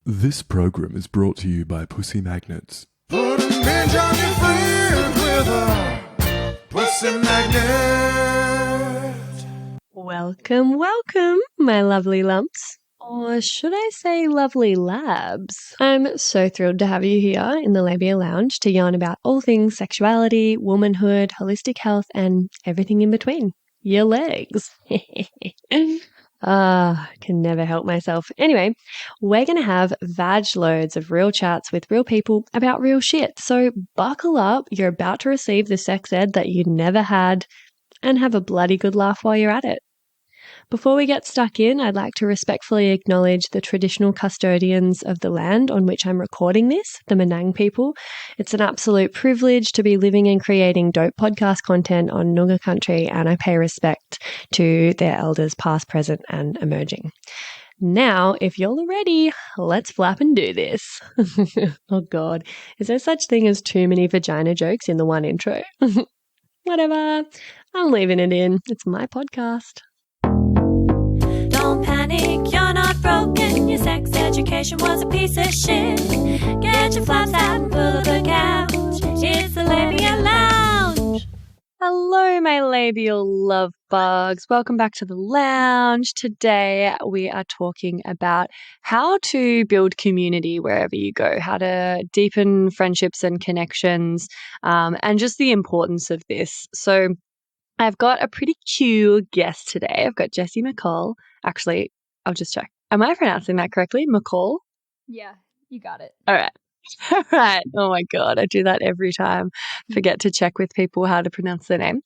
This program is brought to you by Pussy Magnets. Put a midge on your friend with a pussy magnet. Welcome, my lovely lumps. Or should I say lovely labs? I'm so thrilled to have you here in the Labia Lounge to yarn about all things sexuality, womanhood, holistic health, and everything in between. Your legs. Can never help myself. Anyway, we're going to have vag loads of real chats with real people about real shit. So buckle up. You're about to receive the sex ed that you never had and have a bloody good laugh while you're at it. Before we get stuck in, I'd like to respectfully acknowledge the traditional custodians of the land on which I'm recording this, the Menang people. It's an absolute privilege to be living and creating dope podcast content on Noongar country, and I pay respect to their elders past, present, and emerging. Now, if you're all ready, let's flap and do this. Oh God, is there such thing as too many vagina jokes in the one intro? Whatever, I'm leaving it in. It's my podcast. Don't panic, you're not broken. Your sex education was a piece of shit. Get your flaps out and pull up a couch. It's the Labia Lounge. Hello, my labial love bugs. Welcome back to the lounge. Today we are talking about how to build community wherever you go, how to deepen friendships and connections, and just the importance of this. So I've got a pretty cute guest today. I've got Jessie McCall. Actually, I'll just check. Am I pronouncing that correctly? McCall? Yeah, you got it. All right. All right. Oh my God. I do that every time. Forget to check with people how to pronounce their name.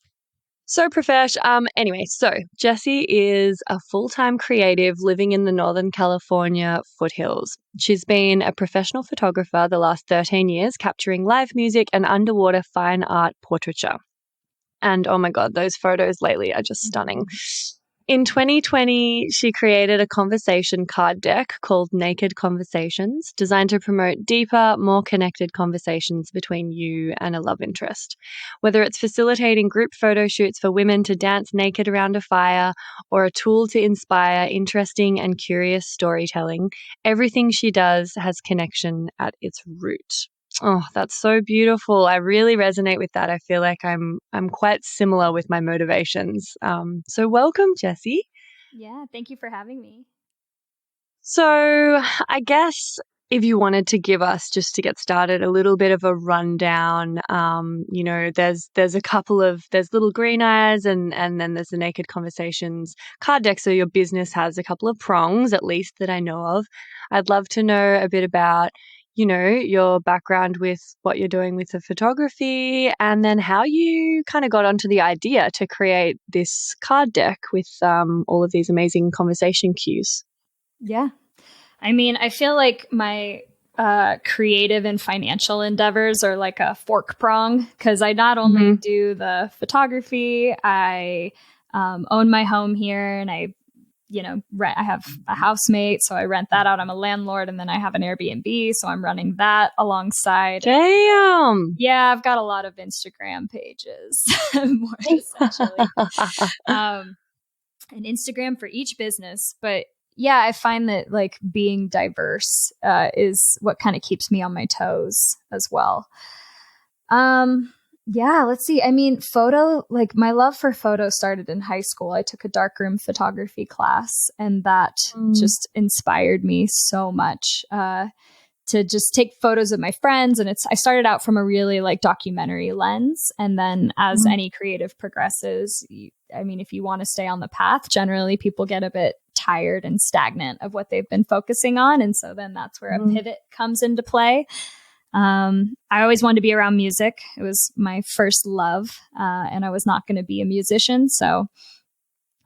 So profesh. Anyway, so Jessie is a full-time creative living in the Northern California foothills. She's been a professional photographer the last 13 years, capturing live music and underwater fine art portraiture. And oh my God, those photos lately are just stunning. In 2020, she created a conversation card deck called Naked Conversations, designed to promote deeper, more connected conversations between you and a love interest. Whether it's facilitating group photo shoots for women to dance naked around a fire or a tool to inspire interesting and curious storytelling, everything she does has connection at its root. Oh, that's so beautiful. I really resonate with that. I feel like I'm quite similar with my motivations. So welcome, Jessie. Yeah, thank you for having me. So I guess if you wanted to give us, just to get started, a little bit of a rundown, there's a couple of, there's Little Green Eyes and then there's the Naked Conversations card deck. So your business has a couple of prongs, at least that I know of. I'd love to know a bit about your background with what you're doing with the photography, and then how you kind of got onto the idea to create this card deck with all of these amazing conversation cues. Yeah. I mean, I feel like my creative and financial endeavors are like a fork prong, because I not only do the photography, I own my home here, and I have a housemate, so I rent that out. I'm a landlord, and then I have an Airbnb, so I'm running that alongside. Damn. Yeah, I've got a lot of Instagram pages, more essentially. An Instagram for each business. But yeah, I find that like being diverse is what kind of keeps me on my toes as well. Yeah, let's see. I mean, my love for photo started in high school. I took a darkroom photography class, and that just inspired me so much to just take photos of my friends. And I started out from a really like documentary lens. And then as any creative progresses, if you want to stay on the path, generally people get a bit tired and stagnant of what they've been focusing on. And so then that's where a pivot comes into play. I always wanted to be around music. It was my first love, and I was not going to be a musician. So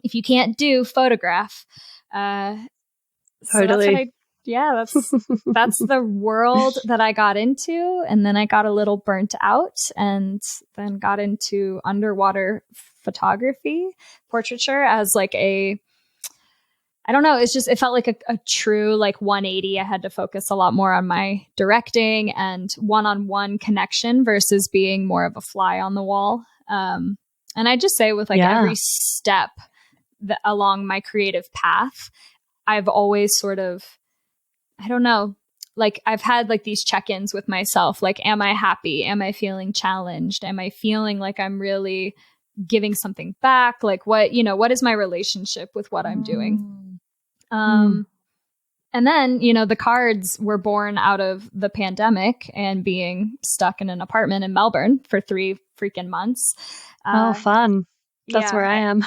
if you can't do, photograph. Totally. That's the world that I got into. And then I got a little burnt out, and then got into underwater photography, portraiture as like I don't know. It felt like a true like 180. I had to focus a lot more on my directing and one-on-one connection versus being more of a fly on the wall. And I just say with every step along my creative path, I've always sort of, I don't know, like I've had like these check-ins with myself. Like, am I happy? Am I feeling challenged? Am I feeling like I'm really giving something back? Like what, you know, what is my relationship with what I'm doing? And then, you know, the cards were born out of the pandemic and being stuck in an apartment in Melbourne for 3 freaking months. Oh, fun. That's where I am.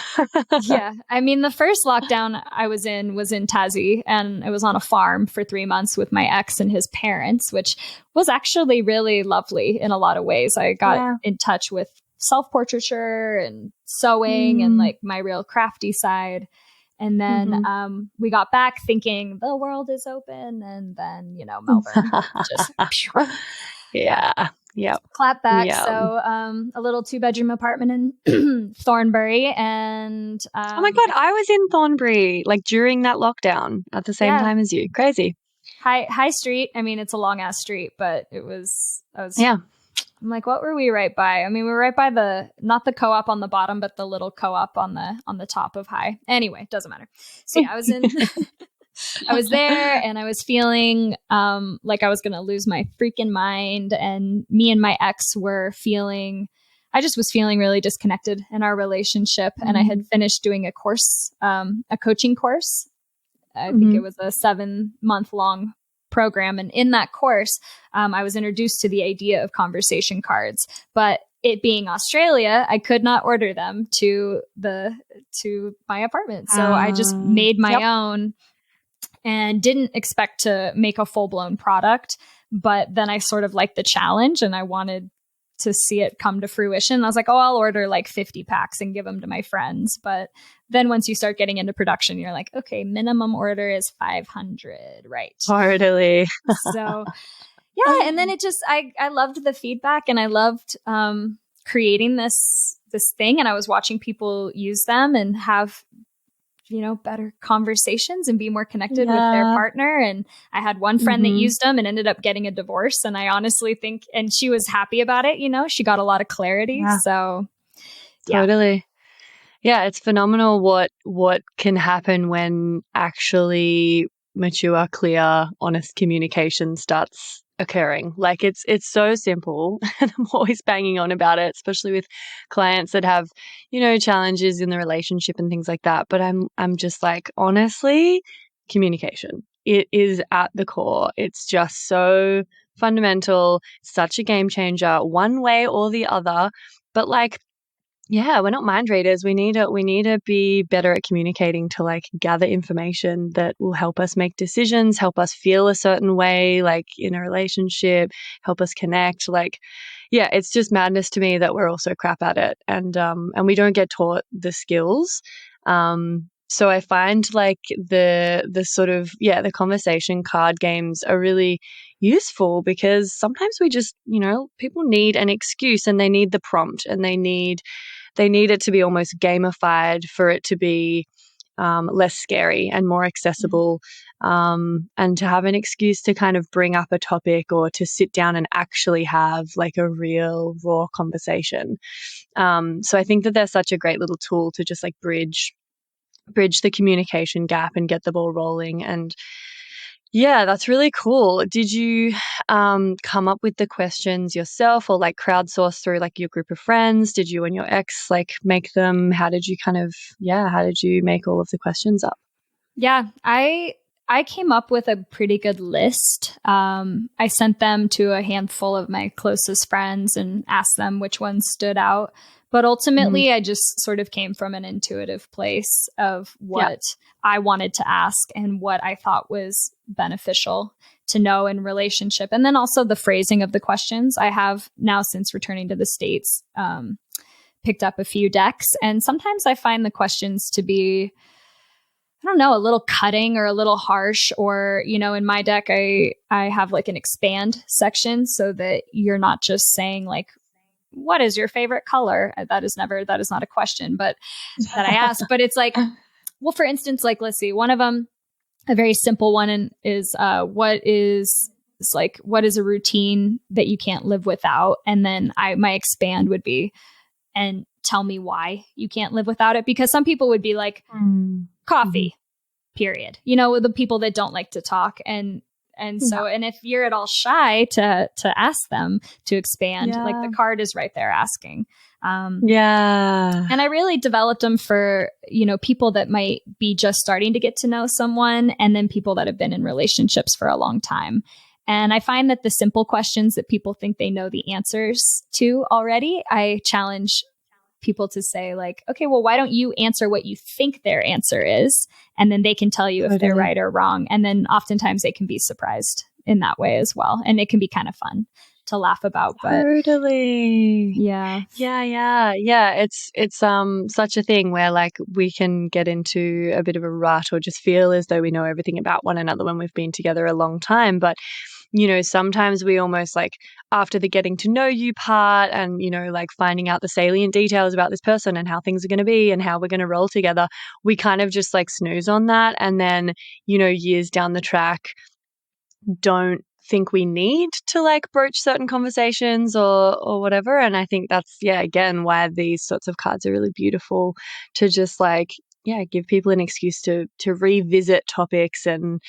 Yeah. I mean, the first lockdown I was in Tassie, and it was on a farm for 3 months with my ex and his parents, which was actually really lovely in a lot of ways. I got in touch with self-portraiture and sewing and like my real crafty side. And then we got back thinking the world is open. And then, you know, Melbourne just clap back. Yeah. So a little 2-bedroom apartment in Thornbury. And oh my God, I was in Thornbury like during that lockdown at the same time as you. Crazy. High Street. I mean, it's a long ass street, but I'm like, what were we right by? I mean, we were right by not the co-op on the bottom, but the little co-op on the top of High. Anyway, doesn't matter. So yeah, I was there and I was feeling like I was going to lose my freaking mind. And me and my ex I just was feeling really disconnected in our relationship. And I had finished doing a course, a coaching course. I think it was a 7-month long program. And in that course, I was introduced to the idea of conversation cards, but it being Australia, I could not order them to my apartment. So I just made my own and didn't expect to make a full-blown product. But then I sort of liked the challenge and I wanted to see it come to fruition. I was like, oh, I'll order like 50 packs and give them to my friends. But then once you start getting into production, you're like, okay, minimum order is 500, right? Totally. So yeah. And then it just, I loved the feedback and I loved creating this thing. And I was watching people use them and have, you know, better conversations and be more connected with their partner. And I had one friend that used them and ended up getting a divorce. And I honestly think, and she was happy about it, you know, she got a lot of clarity. Yeah. So totally. Yeah. It's phenomenal what can happen when actually mature, clear, honest communication starts occurring. Like it's so simple and I'm always banging on about it, especially with clients that have, you know, challenges in the relationship and things like that. But I'm just like, honestly, communication. It is at the core. It's just so fundamental, such a game changer, one way or the other. But like, yeah, we're not mind readers. We need to be better at communicating to like gather information that will help us make decisions, help us feel a certain way, like in a relationship, help us connect. Like, yeah, it's just madness to me that we're all so crap at it, and we don't get taught the skills. So I find like the sort of the conversation card games are really useful because sometimes we just, you know, people need an excuse and they need the prompt and they need it to be almost gamified for it to be less scary and more accessible, and to have an excuse to kind of bring up a topic or to sit down and actually have like a real raw conversation. So I think that they're such a great little tool to just like bridge the communication gap and get the ball rolling. And yeah, that's really cool. Did you come up with the questions yourself or like crowdsource through like your group of friends? Did you and your ex like make them? How did you make all of the questions up? Yeah, I came up with a pretty good list. I sent them to a handful of my closest friends and asked them which ones stood out. But ultimately, I just sort of came from an intuitive place of what I wanted to ask and what I thought was beneficial to know in relationship. And then also the phrasing of the questions. I have now, since returning to the States, picked up a few decks. And sometimes I find the questions to be, I don't know, a little cutting or a little harsh, or, you know, in my deck, I have like an expand section so that you're not just saying like, what is your favorite color? That is not a question, but that I ask, but it's like, well, for instance, like, let's see, one of them, a very simple one is, what is a routine that you can't live without? And then my expand would be, and tell me why you can't live without it. Because some people would be like, coffee, period. You know, the people that don't like to talk. And And so, and if you're at all shy to ask them to expand, like the card is right there asking. And I really developed them for, people that might be just starting to get to know someone, and then people that have been in relationships for a long time. And I find that the simple questions that people think they know the answers to already, I challenge people to say like, okay, well, why don't you answer what you think their answer is? And then they can tell you if they're right or wrong. And then oftentimes they can be surprised in that way as well. And it can be kind of fun to laugh about. But yeah. It's such a thing where like we can get into a bit of a rut or just feel as though we know everything about one another when we've been together a long time. But sometimes we almost like after the getting to know you part and, like finding out the salient details about this person and how things are going to be and how we're going to roll together, we kind of just like snooze on that. And then, years down the track, don't think we need to like broach certain conversations or whatever. And I think that's, again, why these sorts of cards are really beautiful, to just like, give people an excuse to revisit topics and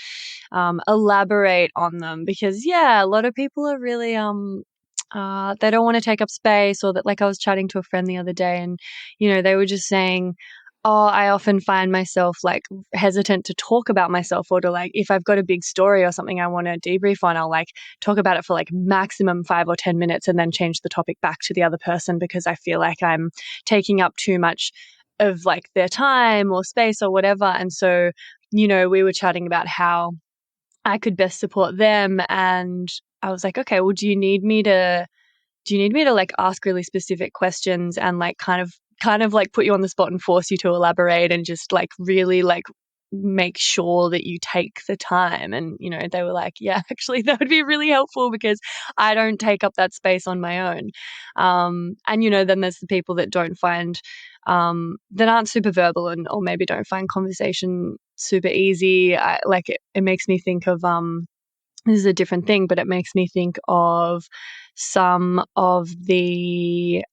elaborate on them, because a lot of people are really they don't want to take up space, or that, like I was chatting to a friend the other day and they were just saying, I often find myself like hesitant to talk about myself, or to like, if I've got a big story or something I want to debrief on, I'll like talk about it for like maximum 5 or 10 minutes and then change the topic back to the other person, because I feel like I'm taking up too much of like their time or space or whatever. And so, we were chatting about how I could best support them. And I was like, okay, well, do you need me to like ask really specific questions and like kind of like put you on the spot and force you to elaborate and just like really like make sure that you take the time? And they were like, actually that would be really helpful, because I don't take up that space on my own. And then there's the people that don't find that aren't super verbal or maybe don't find conversation super easy. It makes me think of this is a different thing, but it makes me think of some of the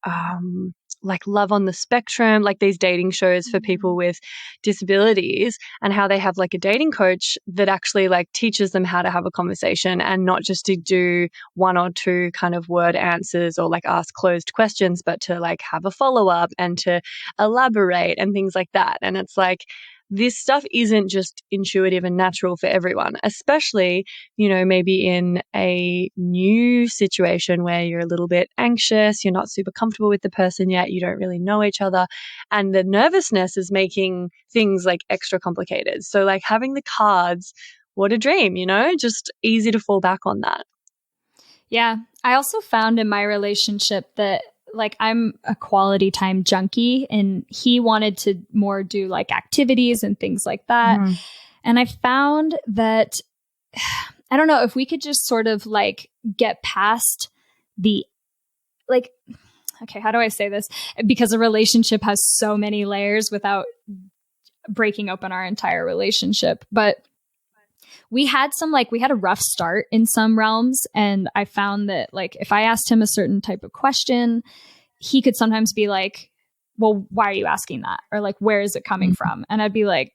like Love on the Spectrum, like these dating shows for people with disabilities, and how they have like a dating coach that actually like teaches them how to have a conversation, and not just to do 1 or 2 kind of word answers or like ask closed questions, but to like have a follow-up and to elaborate and things like that. And it's like, this stuff isn't just intuitive and natural for everyone, especially, maybe in a new situation where you're a little bit anxious, you're not super comfortable with the person yet, you don't really know each other, and the nervousness is making things like extra complicated. So like having the cards, what a dream, just easy to fall back on that. Yeah. I also found in my relationship that like I'm a quality time junkie, and he wanted to more do like activities and things like that. And I found that, I don't know, if we could just sort of like get past the like, okay, how do I say this? Because a relationship has so many layers without breaking open our entire relationship. But we had a rough start in some realms. And I found that like, if I asked him a certain type of question, he could sometimes be like, well, why are you asking that? Or like, where is it coming from? And I'd be like,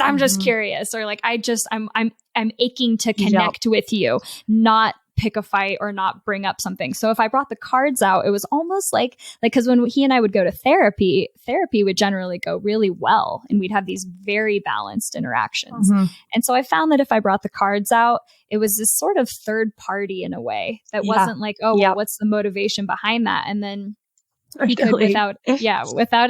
I'm just curious. Or like, I'm aching to connect with you, not pick a fight or not bring up something. So if I brought the cards out, it was almost like, cause when he and I would go to therapy would generally go really well. And we'd have these very balanced interactions. And so I found that if I brought the cards out, it was this sort of third party in a way that wasn't like, well, what's the motivation behind that? And then he could, without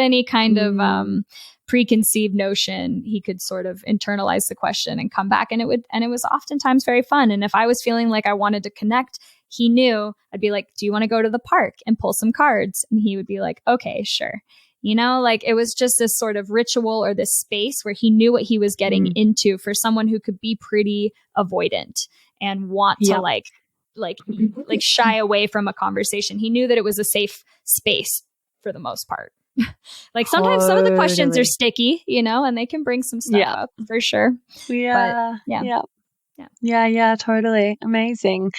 any kind of preconceived notion, he could sort of internalize the question and come back, and it was oftentimes very fun. And if I was feeling like I wanted to connect, he knew I'd be like, do you want to go to the park and pull some cards? And he would be like, okay, sure. Like it was just this sort of ritual or this space where he knew what he was getting into for someone who could be pretty avoidant and want to like shy away from a conversation. He knew that it was a safe space for the most part. Like sometimes some of the questions are sticky, and they can bring some stuff up for sure. Yeah. Totally. Amazing.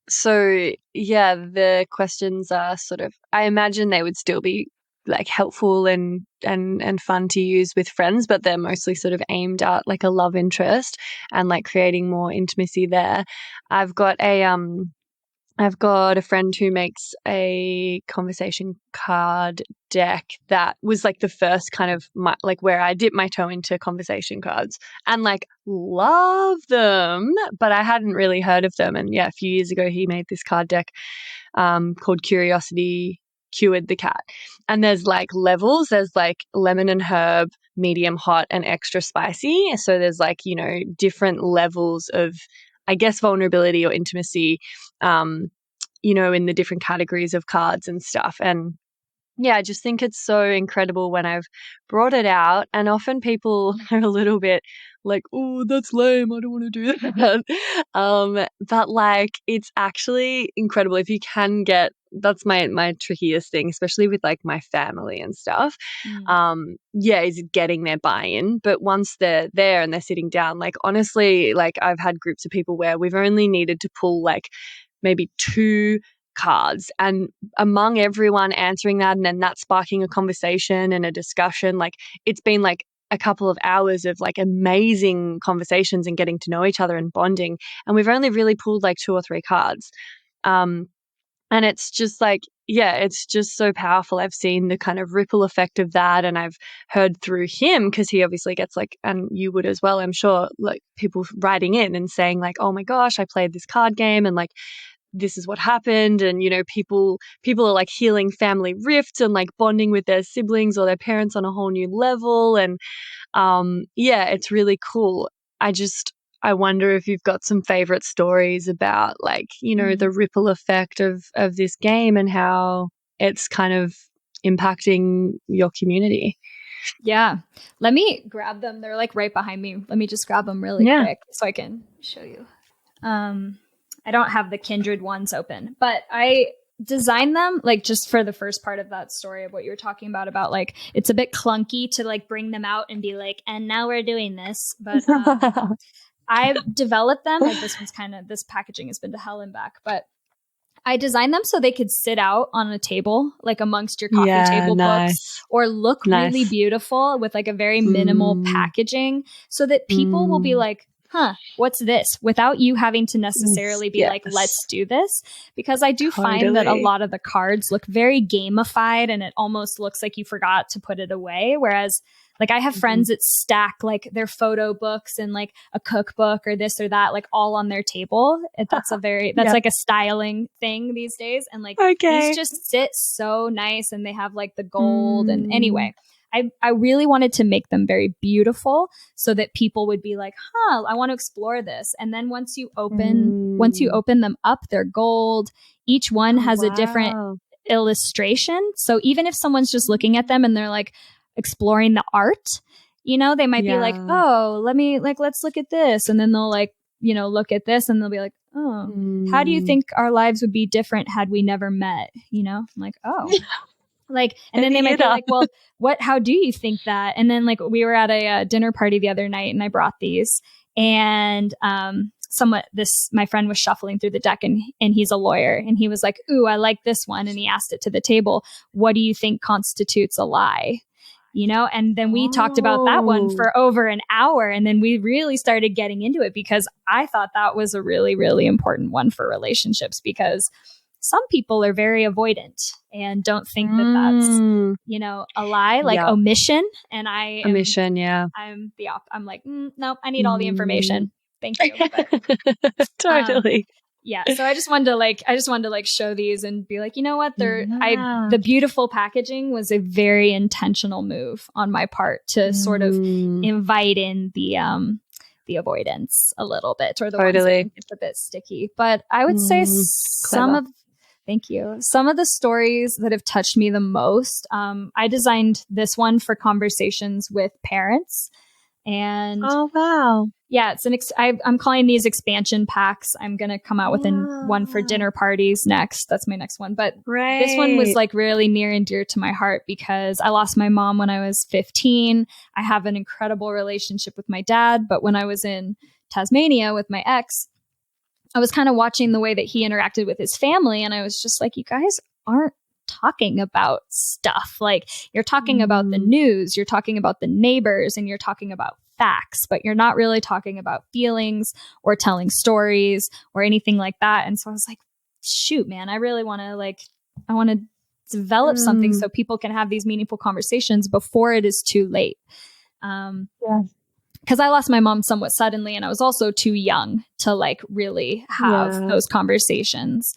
So the questions are sort of, I imagine they would still be like helpful and and fun to use with friends, but they're mostly sort of aimed at like a love interest and like creating more intimacy there. I've got a friend who makes a conversation card deck that was like the first kind of like where I dipped my toe into conversation cards and like love them, but I hadn't really heard of them. And yeah, a few years ago he made this card deck called Curiosity Cured the Cat. And there's like levels. There's like lemon and herb, medium hot, and extra spicy. So there's like, you know, different levels of, I guess, vulnerability or intimacy, you know, in the different categories of cards and stuff. And yeah, I just think it's so incredible when I've brought it out, and often people are a little bit like, oh, that's lame, I don't want to do that. But like, it's actually incredible if you can get, that's my trickiest thing, especially with like my family and stuff. Yeah, is getting their buy-in. But once they're there and they're sitting down, like honestly, like I've had groups of people where we've only needed to pull like maybe 2 cards, and among everyone answering that and then that sparking a conversation and a discussion, like it's been like a couple of hours of like amazing conversations and getting to know each other and bonding, and we've only really pulled like 2 or 3 cards, and it's just like, yeah, it's just so powerful. I've seen the kind of ripple effect of that, and I've heard through him, because he obviously gets like, and you would as well, I'm sure, like people writing in and saying like, oh my gosh, I played this card game and like this is what happened. And, you know, people are like healing family rifts and like bonding with their siblings or their parents on a whole new level. And yeah, it's really cool. I wonder if you've got some favorite stories about like, you know, the ripple effect of this game and how it's kind of impacting your community. Yeah. Let me grab them. They're like right behind me. Let me just grab them really quick so I can show you. I don't have the Kindred ones open, but I designed them like just for the first part of that story of what you were talking about like it's a bit clunky to like bring them out and be like, and now we're doing this. But I've developed them. Like this packaging has been to hell and back, but I designed them so they could sit out on a table, like amongst your coffee table books, or look really beautiful with like a very minimal packaging, so that people will be like, huh, what's this? Without you having to necessarily be like, let's do this. Because I do find that a lot of the cards look very gamified and it almost looks like you forgot to put it away. Whereas like I have friends that stack like their photo books and like a cookbook or this or that, like all on their table. That's like a styling thing these days. And like these just sit so nice and they have like the gold. And anyway, I really wanted to make them very beautiful so that people would be like, huh, I want to explore this. And then once you open them up, they're gold. Each one has a different illustration. So even if someone's just looking at them and they're like exploring the art, you know, they might be like, oh, let's look at this. And then they'll like, you know, look at this and they'll be like, oh, how do you think our lives would be different had we never met? You know, I'm like, oh. Like, and then they might be like, well, how do you think that? And then like we were at a dinner party the other night and I brought these, and my friend was shuffling through the deck and he's a lawyer, and he was like, ooh, I like this one. And he asked it to the table, what do you think constitutes a lie? You know, and then we talked about that one for over an hour. And then we really started getting into it because I thought that was a really, really important one for relationships, because some people are very avoidant and don't think that that's, you know, a lie, like omission. And I'm like, no, I need all the information. Thank you. But, totally. Yeah. So I just wanted to show these and be like, you know what? The beautiful packaging was a very intentional move on my part to sort of invite in the avoidance a little bit, or the ones that it's a bit sticky. But I would say some of the stories that have touched me the most, I designed this one for conversations with parents. And oh wow, yeah, it's I'm calling these expansion packs. I'm gonna come out with one for dinner parties next. That's my next one. But this one was like really near and dear to my heart because I lost my mom when I was 15. I have an incredible relationship with my dad, but when I was in Tasmania with my ex, I was kind of watching the way that he interacted with his family, and I was just like, you guys aren't talking about stuff. Like you're talking about the news, you're talking about the neighbors, and you're talking about facts, but you're not really talking about feelings or telling stories or anything like that. And so I was like, shoot, man, I really want to I want to develop something so people can have these meaningful conversations before it is too late. Because I lost my mom somewhat suddenly, and I was also too young to really have those conversations.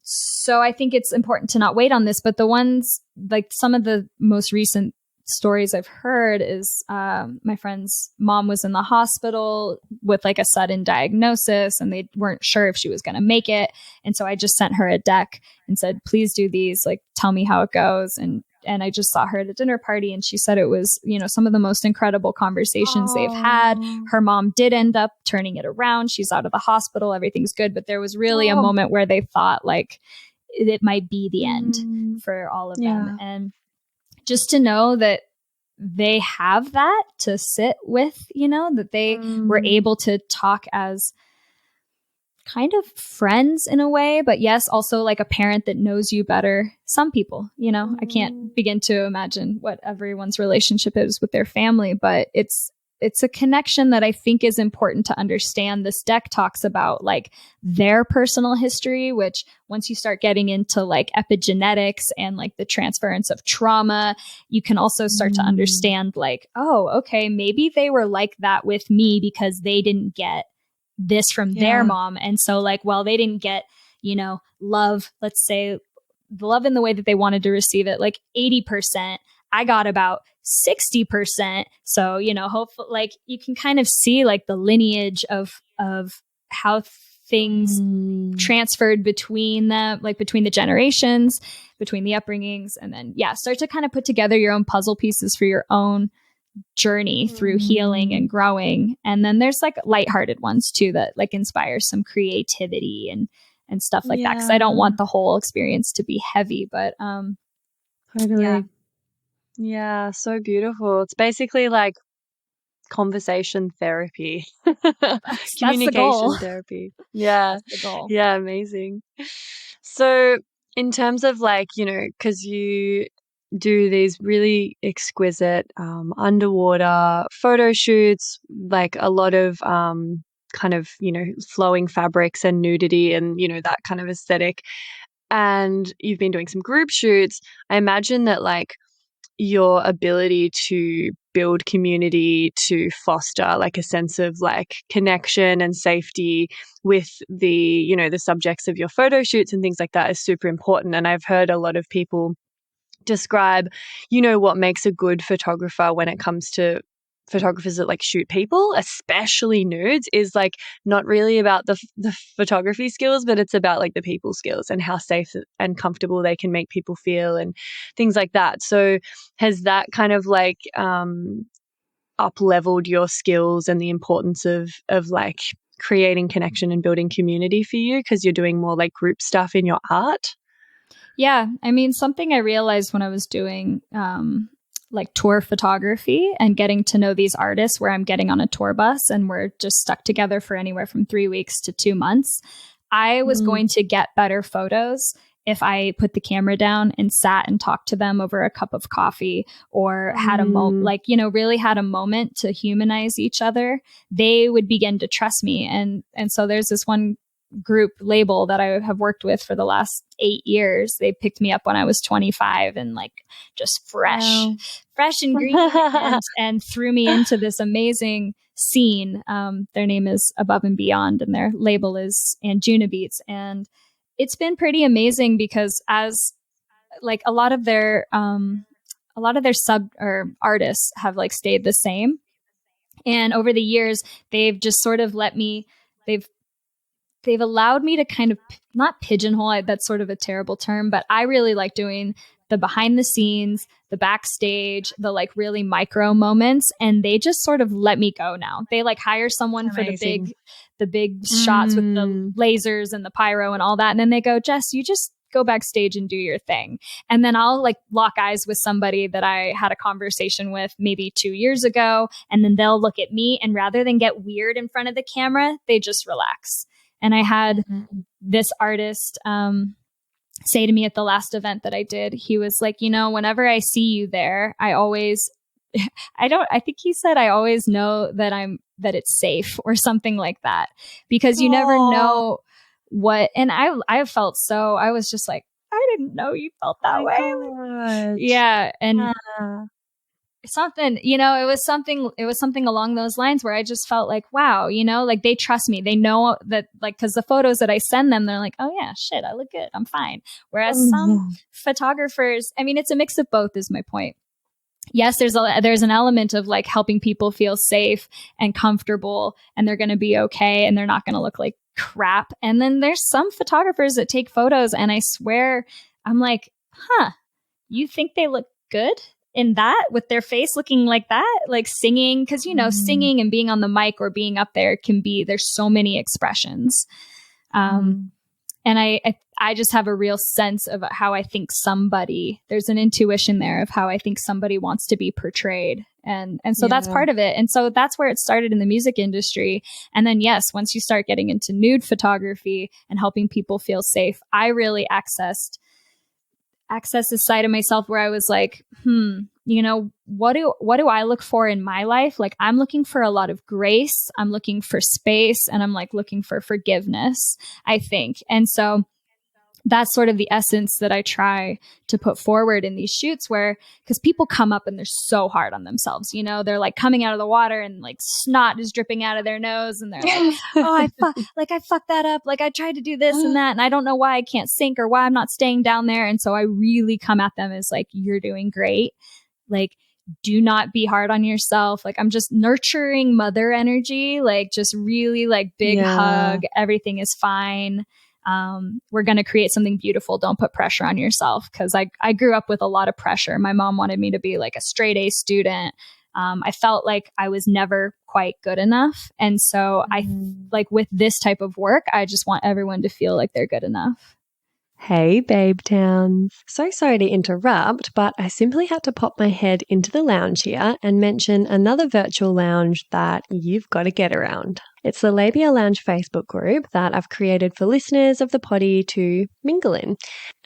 So I think it's important to not wait on this. But the ones, some of the most recent stories I've heard is my friend's mom was in the hospital with a sudden diagnosis, and they weren't sure if she was going to make it. And so I just sent her a deck and said, please do these, tell me how it goes. And I just saw her at a dinner party, and she said it was, some of the most incredible conversations they've had. Her mom did end up turning it around. She's out of the hospital. Everything's good. But there was really a moment where they thought it might be the end for all of them. And just to know that they have that to sit with, that they were able to talk as kind of friends in a way, but yes, also a parent that knows you better. Some people, I can't begin to imagine what everyone's relationship is with their family, but it's a connection that I think is important to understand. This deck talks about their personal history, which once you start getting into epigenetics and the transference of trauma, you can also start to understand oh, okay, maybe they were like that with me because they didn't get this from their mom. And so while they didn't get, love, let's say the love in the way that they wanted to receive it, 80%, I got about 60%. So, hopefully you can kind of see the lineage of how things transferred between them, between the generations, between the upbringings, and then, start to kind of put together your own puzzle pieces for your own journey through healing and growing. And then there's lighthearted ones too that inspire some creativity and stuff like that. Cause I don't want the whole experience to be heavy, but totally. Yeah, so beautiful. It's basically conversation therapy. Communication therapy. Yeah. That's the goal. Yeah, amazing. So in terms of because you do these really exquisite underwater photo shoots, a lot of kind of, flowing fabrics and nudity and, that kind of aesthetic. And you've been doing some group shoots. I imagine that your ability to build community, to foster a sense of connection and safety with the, the subjects of your photo shoots and things like that is super important. And I've heard a lot of people describe, what makes a good photographer when it comes to photographers that shoot people, especially nudes, is not really about the photography skills, but it's about the people skills and how safe and comfortable they can make people feel and things like that. So has that kind of up-leveled your skills and the importance of creating connection and building community for you because you're doing more group stuff in your art? Yeah. I mean, something I realized when I was doing tour photography and getting to know these artists where I'm getting on a tour bus and we're just stuck together for anywhere from 3 weeks to 2 months, I was going to get better photos if I put the camera down and sat and talked to them over a cup of coffee or had a moment, really had a moment to humanize each other. They would begin to trust me. And so there's this one group label that I have worked with for the last 8 years. They picked me up when I was 25 and just fresh and green and threw me into this amazing scene. Their name is Above and Beyond and their label is Anjuna Beats. And it's been pretty amazing because as a lot of their sub or artists have stayed the same. And over the years, they've just sort of they've allowed me to kind of not pigeonhole, that's sort of a terrible term, but I really like doing the behind the scenes, the backstage, the really micro moments. And they just sort of let me go now. They hire someone for the big shots with the lasers and the pyro and all that. And then they go, Jess, you just go backstage and do your thing. And then I'll lock eyes with somebody that I had a conversation with maybe 2 years ago. And then they'll look at me and rather than get weird in front of the camera, they just relax. And I had this artist, say to me at the last event that I did. He was like, whenever I see you there, I always, I think he said, I always know that it's safe or something like that, because you never know what, and I felt so, I was just like, I didn't know you felt that way. Yeah. And something, it was something along those lines where I just felt like, wow, like they trust me. They know that, like, cause the photos that I send them, they're like, oh yeah, shit, I look good. I'm fine. Whereas some photographers, I mean, it's a mix of both is my point. Yes, there's an element of like helping people feel safe and comfortable, and they're going to be okay, and they're not going to look like crap. And then there's some photographers that take photos, and I swear, I'm like, you think they look good in that, with their face looking like that, like singing? Because singing and being on the mic or being up there there's so many expressions. And I just have a real sense of how I think there's an intuition there of how I think somebody wants to be portrayed. And so that's part of it. And so that's where it started in the music industry. And then, yes, once you start getting into nude photography and helping people feel safe, I really accessed this side of myself where I was like, what do I look for in my life? Like, I'm looking for a lot of grace. I'm looking for space, and I'm like looking for forgiveness, I think. And so that's sort of the essence that I try to put forward in these shoots, because people come up and they're so hard on themselves. They're like coming out of the water and like snot is dripping out of their nose, and they're like, oh, I fucked that up. Like, I tried to do this and that, and I don't know why I can't sink or why I'm not staying down there. And so I really come at them as like, you're doing great. Like, do not be hard on yourself. Like, I'm just nurturing mother energy, like just really like big hug. Everything is fine. We're going to create something beautiful. Don't put pressure on yourself. Cause I grew up with a lot of pressure. My mom wanted me to be like a straight A student. I felt like I was never quite good enough. And so I like with this type of work, I just want everyone to feel like they're good enough. Hey, Babe Towns. So sorry to interrupt, but I simply had to pop my head into the lounge here and mention another virtual lounge that you've got to get around. It's the Labia Lounge Facebook group that I've created for listeners of the potty to mingle in.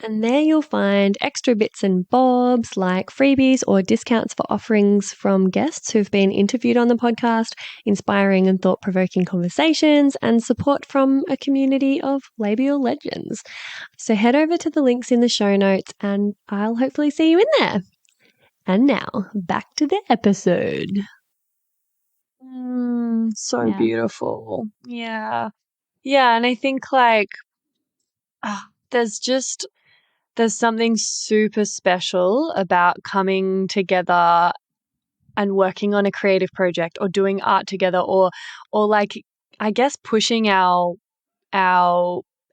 And there you'll find extra bits and bobs like freebies or discounts for offerings from guests who've been interviewed on the podcast, inspiring and thought-provoking conversations, and support from a community of labial legends. So head over to the links in the show notes and I'll hopefully see you in there. And now, back to the episode. So beautiful. Yeah. Yeah. And I think like there's something super special about coming together and working on a creative project or doing art together or like, I guess, pushing our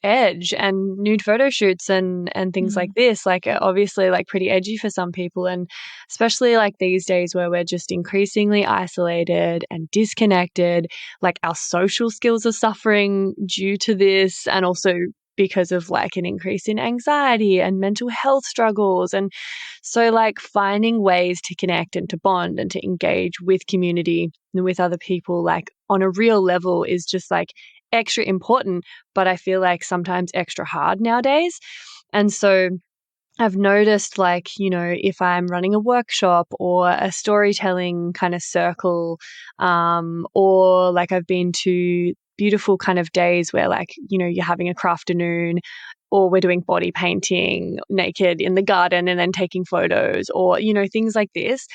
edge, and nude photo shoots and things like this, like obviously like pretty edgy for some people, and especially like these days where we're just increasingly isolated and disconnected, like our social skills are suffering due to this, and also because of like an increase in anxiety and mental health struggles. And so like finding ways to connect and to bond and to engage with community and with other people like on a real level is just like extra important, but I feel like sometimes extra hard nowadays. And so I've noticed like, if I'm running a workshop or a storytelling kind of circle, or like I've been to beautiful kind of days where like, you're having a crafternoon, or we're doing body painting naked in the garden and then taking photos, or, things like this.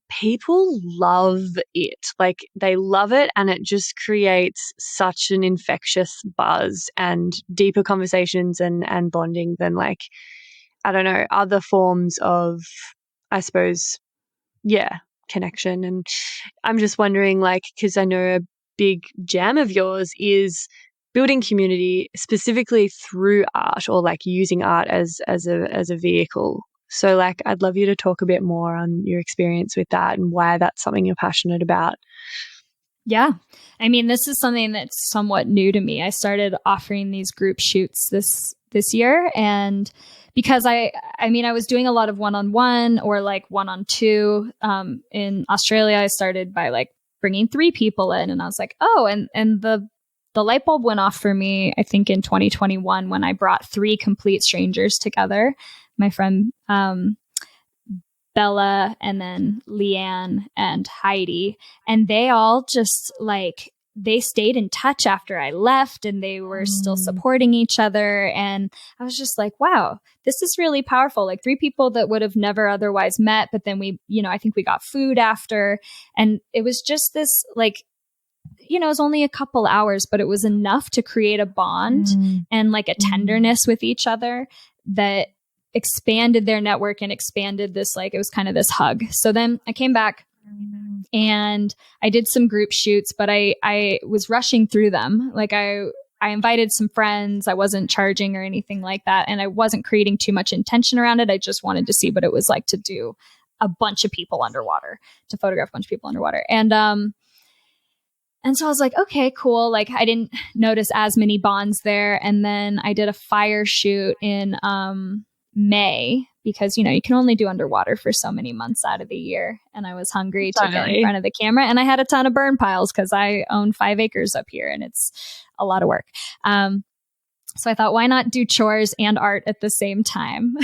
People love it. Like they love it, and it just creates such an infectious buzz and deeper conversations and bonding than like, I don't know, other forms of, I suppose, connection. And I'm just wondering like, because I know a big jam of yours is building community specifically through art, or like using art as a vehicle. So like, I'd love you to talk a bit more on your experience with that and why that's something you're passionate about. Yeah. I mean, this is something that's somewhat new to me. I started offering these group shoots this year. And because I was doing a lot of one-on-one or like one-on-two. In Australia, I started by like bringing 3 people in, and I was like, oh, and the the light bulb went off for me, I think in 2021 when I brought 3 complete strangers together. My friend Bella, and then Leanne and Heidi. And they all just like, they stayed in touch after I left, and they were still supporting each other. And I was just like, wow, this is really powerful. Like 3 people that would have never otherwise met. But then we, I think we got food after. And it was just this like, it was only a couple hours, but it was enough to create a bond and like a tenderness with each other that expanded their network and expanded this, like, it was kind of this hug. So then I came back and I did some group shoots, but I was rushing through them. Like I invited some friends. I wasn't charging or anything like that. And I wasn't creating too much intention around it. I just wanted to see what it was like to do a bunch of people underwater, to photograph a bunch of people underwater. And so I was like, okay, cool. Like I didn't notice as many bonds there. And then I did a fire shoot in May, because, you can only do underwater for so many months out of the year. And I was hungry to get in front of the camera, and I had a ton of burn piles because I own 5 acres up here and it's a lot of work. So I thought, why not do chores and art at the same time?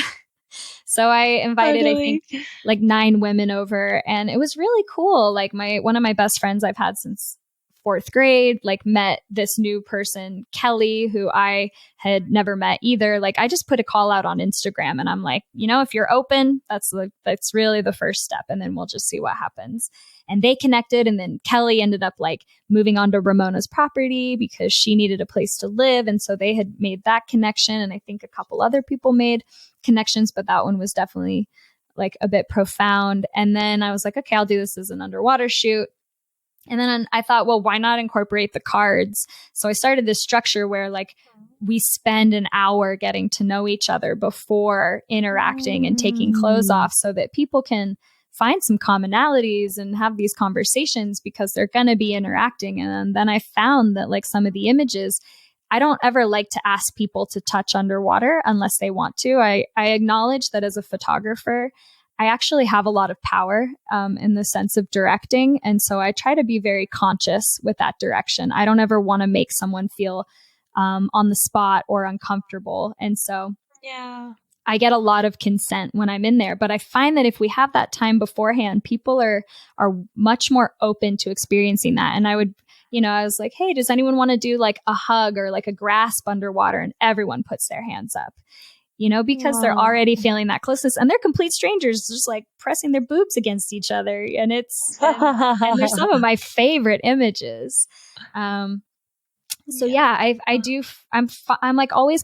So I invited, I think, like 9 women over, and it was really cool. Like one of my best friends I've had since 4th grade, like met this new person, Kelly, who I had never met either. Like I just put a call out on Instagram, and I'm like, if you're open, that's really the first step. And then we'll just see what happens. And they connected. And then Kelly ended up like moving onto Ramona's property because she needed a place to live. And so they had made that connection. And I think a couple other people made connections, but that one was definitely like a bit profound. And then I was like, okay, I'll do this as an underwater shoot. And then I thought, well, why not incorporate the cards? So I started this structure where like we spend an hour getting to know each other before interacting and taking clothes off, so that people can find some commonalities and have these conversations, because they're going to be interacting. And then I found that like some of the images, I don't ever like to ask people to touch underwater unless they want to. I acknowledge that as a photographer, I actually have a lot of power in the sense of directing. And so I try to be very conscious with that direction. I don't ever want to make someone feel on the spot or uncomfortable. And so I get a lot of consent when I'm in there. But I find that if we have that time beforehand, people are much more open to experiencing that. And I would, I was like, hey, does anyone want to do like a hug or like a grasp underwater? And everyone puts their hands up. Because they're already feeling that closeness, and they're complete strangers, just like pressing their boobs against each other. And and they're some of my favorite images. I'm like always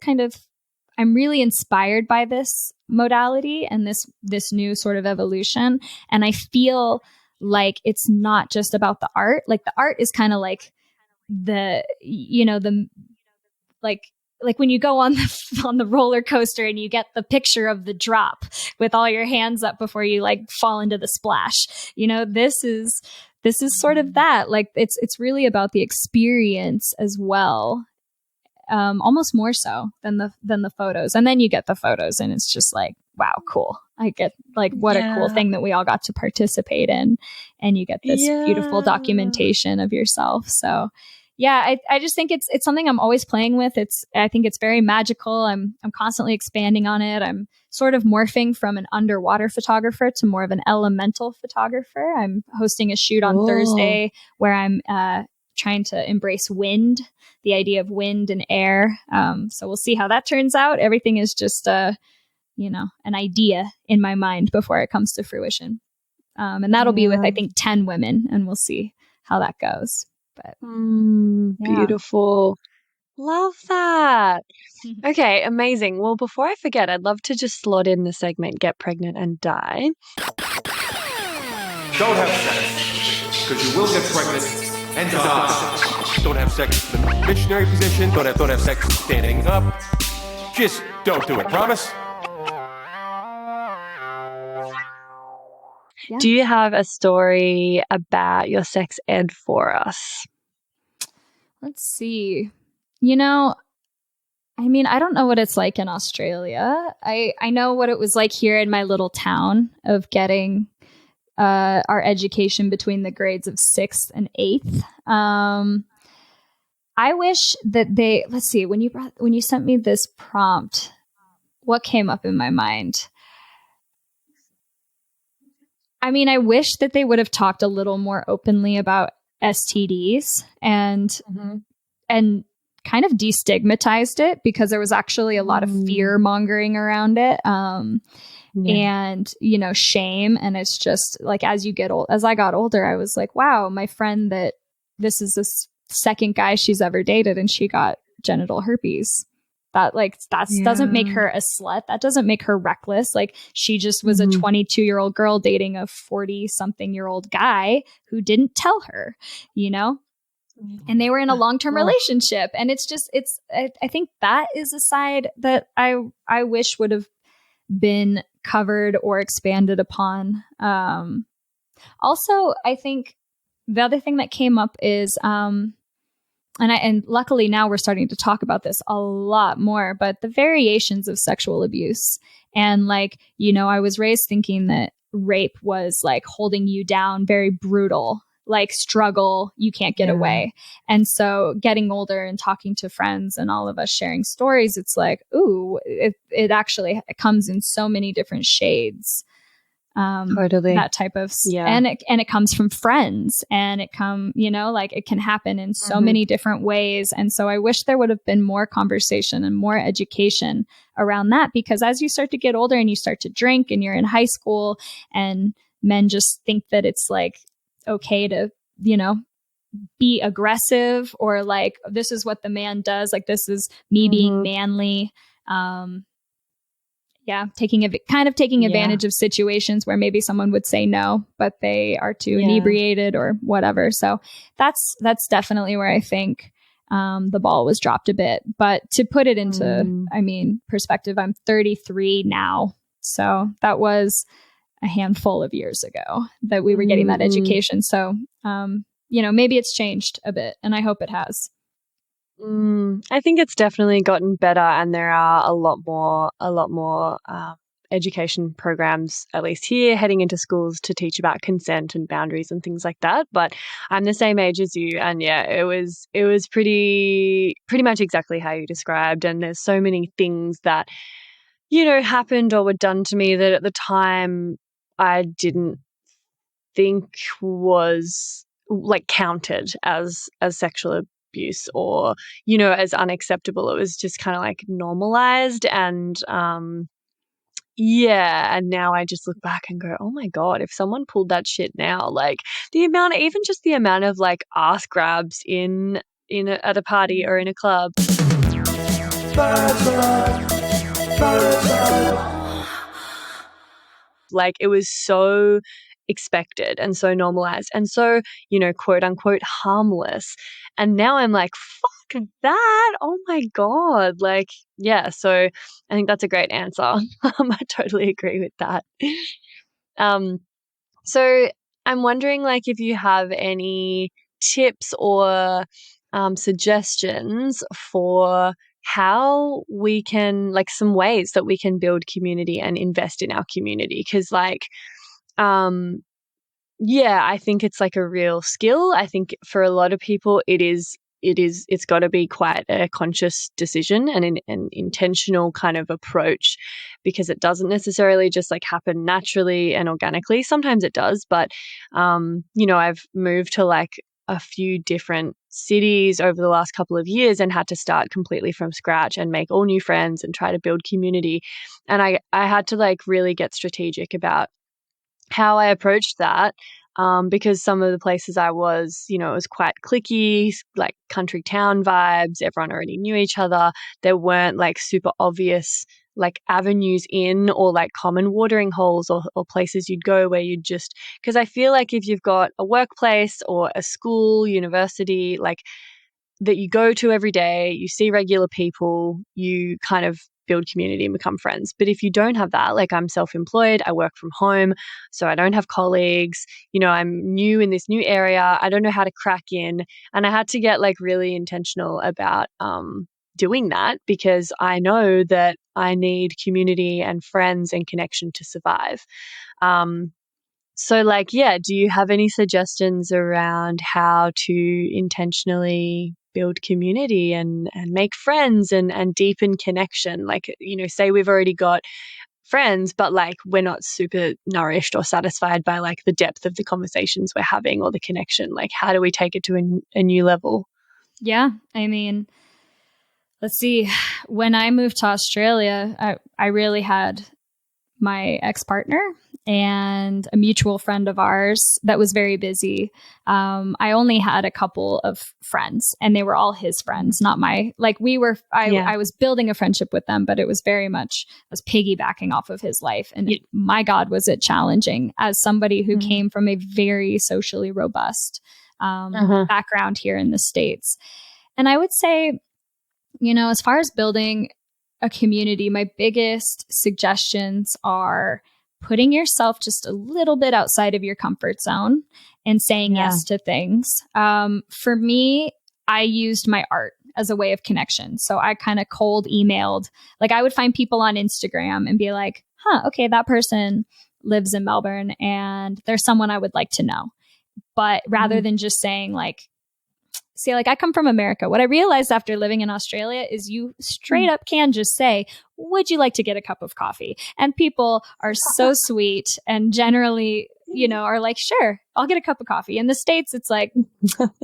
I'm really inspired by this modality and this new sort of evolution. And I feel like it's not just about the art. Like the art is kind of like like when you go on the roller coaster and you get the picture of the drop with all your hands up before you like fall into the splash. This is sort of that. Like it's really about the experience as well. Almost more so than the photos. And then you get the photos and it's just like, wow, cool. I get like, what a cool thing that we all got to participate in. And you get this beautiful documentation of yourself. So I just think it's something I'm always playing with. I think it's very magical. I'm constantly expanding on it. I'm sort of morphing from an underwater photographer to more of an elemental photographer. I'm hosting a shoot on Thursday where I'm trying to embrace wind, the idea of wind and air. So we'll see how that turns out. Everything is just an idea in my mind before it comes to fruition. And that'll be with, I think, 10 women, and we'll see how that goes. But beautiful. Love that. Okay, amazing. Well, before I forget, I'd love to just slot in the segment Get Pregnant and Die. Don't have sex, because you will get pregnant and die. Don't have sex in the missionary position. Don't have sex standing up. Just don't do it. Promise? Yeah. Do you have a story about your sex ed for us? Let's see. I don't know what it's like in Australia. I know what it was like here in my little town of getting our education between the grades of 6th and 8th. I wish that let's see, when you sent me this prompt, what came up in my mind? I mean, I wish that they would have talked a little more openly about STDs and kind of destigmatized it, because there was actually a lot of fear mongering around it. And, shame. And it's just like, as I got older, I was like, wow, my friend this is the second guy she's ever dated and she got genital herpes. That doesn't make her a slut. That doesn't make her reckless. Like, she just was a 22-year-old girl dating a 40-something-year-old guy who didn't tell her, and they were in a long-term relationship. And I think that is a side that I wish would have been covered or expanded upon. Also, I think the other thing that came up is, and luckily now we're starting to talk about this a lot more, but the variations of sexual abuse. And I was raised thinking that rape was like holding you down, very brutal, like struggle, you can't get away. And so getting older and talking to friends and all of us sharing stories, it's like, ooh, it actually comes in so many different shades. Totally. That type of, and it comes from friends, and it it can happen in so many different ways. And so I wish there would have been more conversation and more education around that, because as you start to get older and you start to drink and you're in high school, and men just think that it's like okay to, be aggressive, or like, this is what the man does. Like, this is me being manly. Taking advantage of situations where maybe someone would say no, but they are too inebriated or whatever. So that's definitely where I think the ball was dropped a bit. But to put it into, perspective, I'm 33 now. So that was a handful of years ago that we were getting that education. So, maybe it's changed a bit, and I hope it has. I think it's definitely gotten better, and there are a lot more education programs, at least here, heading into schools to teach about consent and boundaries and things like that. But I'm the same age as you, and it was pretty much exactly how you described. And there's so many things that happened or were done to me that at the time I didn't think was like counted as sexual abuse or as unacceptable. It was just kind of like normalized, and and now I just look back and go, oh my God, if someone pulled that shit now, like the amount of like ass grabs at a party or in a club. Like, it was so expected and so normalized and so, quote unquote harmless. And now I'm like, fuck that. Oh my God. Like, so I think that's a great answer. I totally agree with that. So I'm wondering, like, if you have any tips or suggestions for how we can, like, some ways that we can build community and invest in our community. Because I think it's like a real skill. I think for a lot of people it's got to be quite a conscious decision and an intentional kind of approach, because it doesn't necessarily just like happen naturally and organically. Sometimes it does, but I've moved to like a few different cities over the last couple of years and had to start completely from scratch and make all new friends and try to build community. And I had to like really get strategic about how I approached that, because some of the places I was, it was quite cliquey, like country town vibes. Everyone already knew each other. There weren't like super obvious like avenues in or like common watering holes or places you'd go where you'd just, because I feel like if you've got a workplace or a school, university, like that you go to every day, you see regular people, you kind of build community and become friends. But if you don't have that, like I'm self-employed, I work from home, so I don't have colleagues, I'm new in this new area, I don't know how to crack in. And I had to get like really intentional about doing that, because I know that I need community and friends and connection to survive. So like, do you have any suggestions around how to intentionally build community and make friends and deepen connection. Like, say we've already got friends, but like we're not super nourished or satisfied by like the depth of the conversations we're having or the connection. Like, how do we take it to a new level? Yeah. I mean, let's see. When I moved to Australia, I really had my ex-partner and a mutual friend of ours that was very busy. I only had a couple of friends and they were all his friends, not my, like I was building a friendship with them, but it was very much, I was piggybacking off of his life. And my God, was it challenging as somebody who came from a very socially robust background here in the States. And I would say, as far as building a community, my biggest suggestions are putting yourself just a little bit outside of your comfort zone and saying yes to things. For me, I used my art as a way of connection. So I kind of cold emailed, like I would find people on Instagram and be like, okay, that person lives in Melbourne and there's someone I would like to know. But rather than just saying like, see, like I come from America. What I realized after living in Australia is you straight up can just say, would you like to get a cup of coffee? And people are so sweet and generally, are like, sure, I'll get a cup of coffee. In the States, it's like,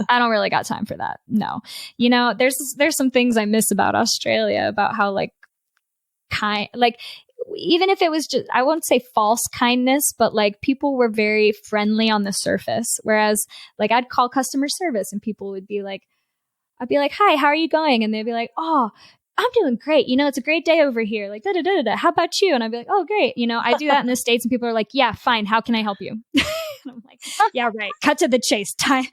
I don't really got time for that. No, there's some things I miss about Australia, about how like even if it was just, I won't say false kindness, but like people were very friendly on the surface. Whereas like I'd call customer service and people would be like, I'd be like, hi, how are you going? And they'd be like, oh, I'm doing great. It's a great day over here. Like, da-da-da-da-da. How about you? And I'd be like, oh, great. I do that in the States and people are like, yeah, fine. How can I help you? And I'm like, yeah, right. Cut to the chase. Time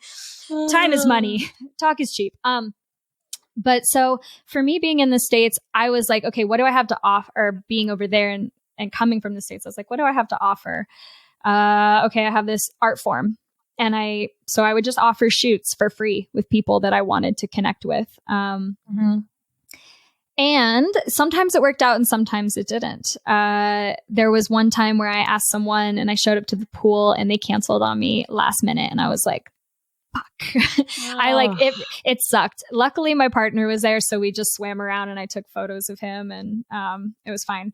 is money. Talk is cheap. But so for me being in the States, I was like, okay, what do I have to offer? Or being over there and coming from the States, I was like, what do I have to offer? Okay, I have this art form. And I would just offer shoots for free with people that I wanted to connect with. And sometimes it worked out and sometimes it didn't. There was one time where I asked someone and I showed up to the pool and they canceled on me last minute. And I was like, fuck. It sucked. Luckily my partner was there. So we just swam around and I took photos of him and it was fine.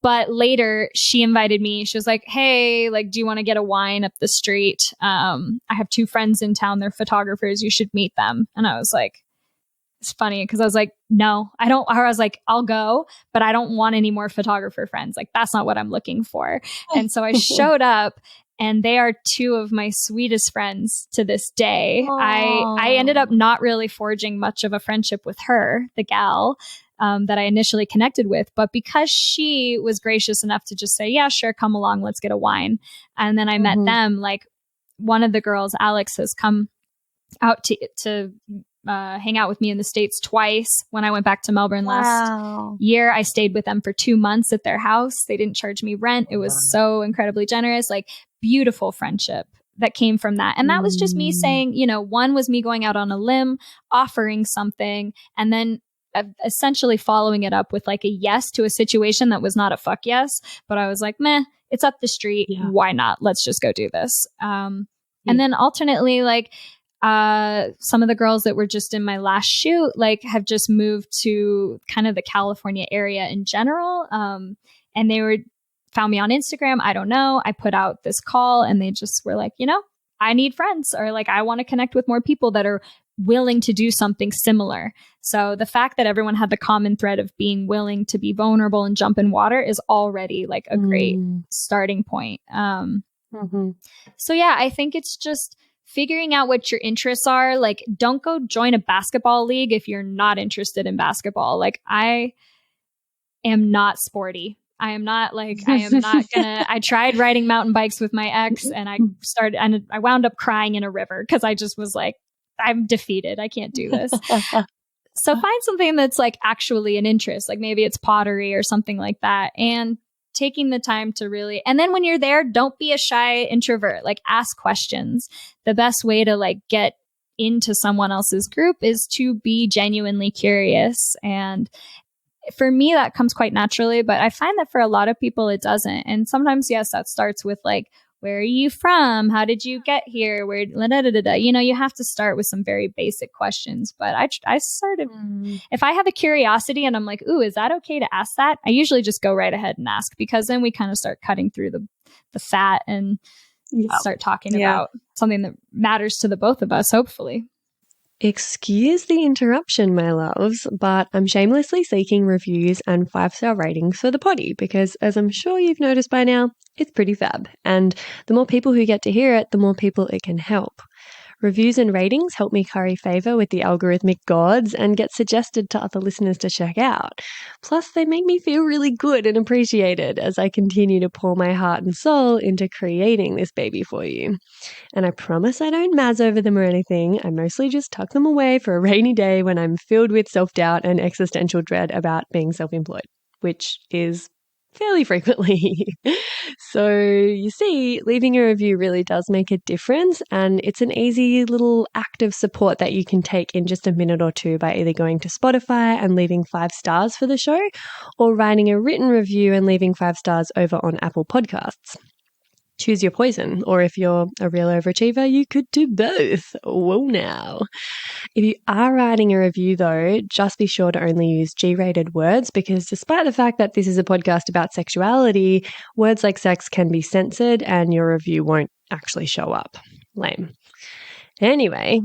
But later she invited me. She was like, hey, like, do you want to get a wine up the street? I have 2 friends in town. They're photographers. You should meet them. And I was like, it's funny because I was like, no, I don't. Or I was like, I'll go, but I don't want any more photographer friends. Like, that's not what I'm looking for. And so I showed up. And they are 2 of my sweetest friends to this day. I ended up not really forging much of a friendship with her, the gal that I initially connected with. But because she was gracious enough to just say, yeah, sure, come along, let's get a wine. And then I met them. Like one of the girls, Alex, has come out to hang out with me in the States twice. When I went back to Melbourne last year, I stayed with them for 2 months at their house. They didn't charge me rent. It was so incredibly generous. Like, beautiful friendship that came from that. And that was just me saying, one was me going out on a limb, offering something, and then essentially following it up with like a yes to a situation that was not a fuck yes. But I was like, meh, it's up the street. Yeah. Why not? Let's just go do this. And then alternately, like, some of the girls that were just in my last shoot, like, have just moved to kind of the California area in general. And they found me on Instagram. I don't know. I put out this call and they just were like, I need friends, or like, I want to connect with more people that are willing to do something similar. So the fact that everyone had the common thread of being willing to be vulnerable and jump in water is already like a great starting point. So yeah, I think it's just figuring out what your interests are. Like, don't go join a basketball league if you're not interested in basketball. Like, I am not sporty. I am not gonna, I tried riding mountain bikes with my ex and I wound up crying in a river because I just was like, I'm defeated. I can't do this. So find something that's like actually an interest. Like maybe it's pottery or something like that. And taking the time to really, and then when you're there, don't be a shy introvert. Like, ask questions. The best way to like get into someone else's group is to be genuinely curious. And for me, that comes quite naturally, but I find that for a lot of people, it doesn't. And sometimes, yes, that starts with like, where are you from? How did you get here? Where, da, da, da, da. You know, you have to start with some very basic questions. But I sort of, if I have a curiosity and I'm like, ooh, is that okay to ask that? I usually just go right ahead and ask, because then we kind of start cutting through the fat and start talking about something that matters to the both of us, hopefully. Excuse the interruption, my loves, but I'm shamelessly seeking reviews and 5-star ratings for the potty because, as I'm sure you've noticed by now, it's pretty fab. And the more people who get to hear it, the more people it can help. Reviews and ratings help me curry favor with the algorithmic gods and get suggested to other listeners to check out. Plus, they make me feel really good and appreciated as I continue to pour my heart and soul into creating this baby for you. And I promise I don't mazz over them or anything. I mostly just tuck them away for a rainy day when I'm filled with self-doubt and existential dread about being self-employed, which is fairly frequently. So you see, leaving a review really does make a difference, and it's an easy little act of support that you can take in just a minute or two by either going to Spotify and leaving 5 stars for the show, or writing a written review and leaving 5 stars over on Apple Podcasts. Choose your poison, or if you're a real overachiever, you could do both. Whoa now. If you are writing a review though, just be sure to only use G-rated words, because despite the fact that this is a podcast about sexuality, words like sex can be censored and your review won't actually show up. Lame. Anyway,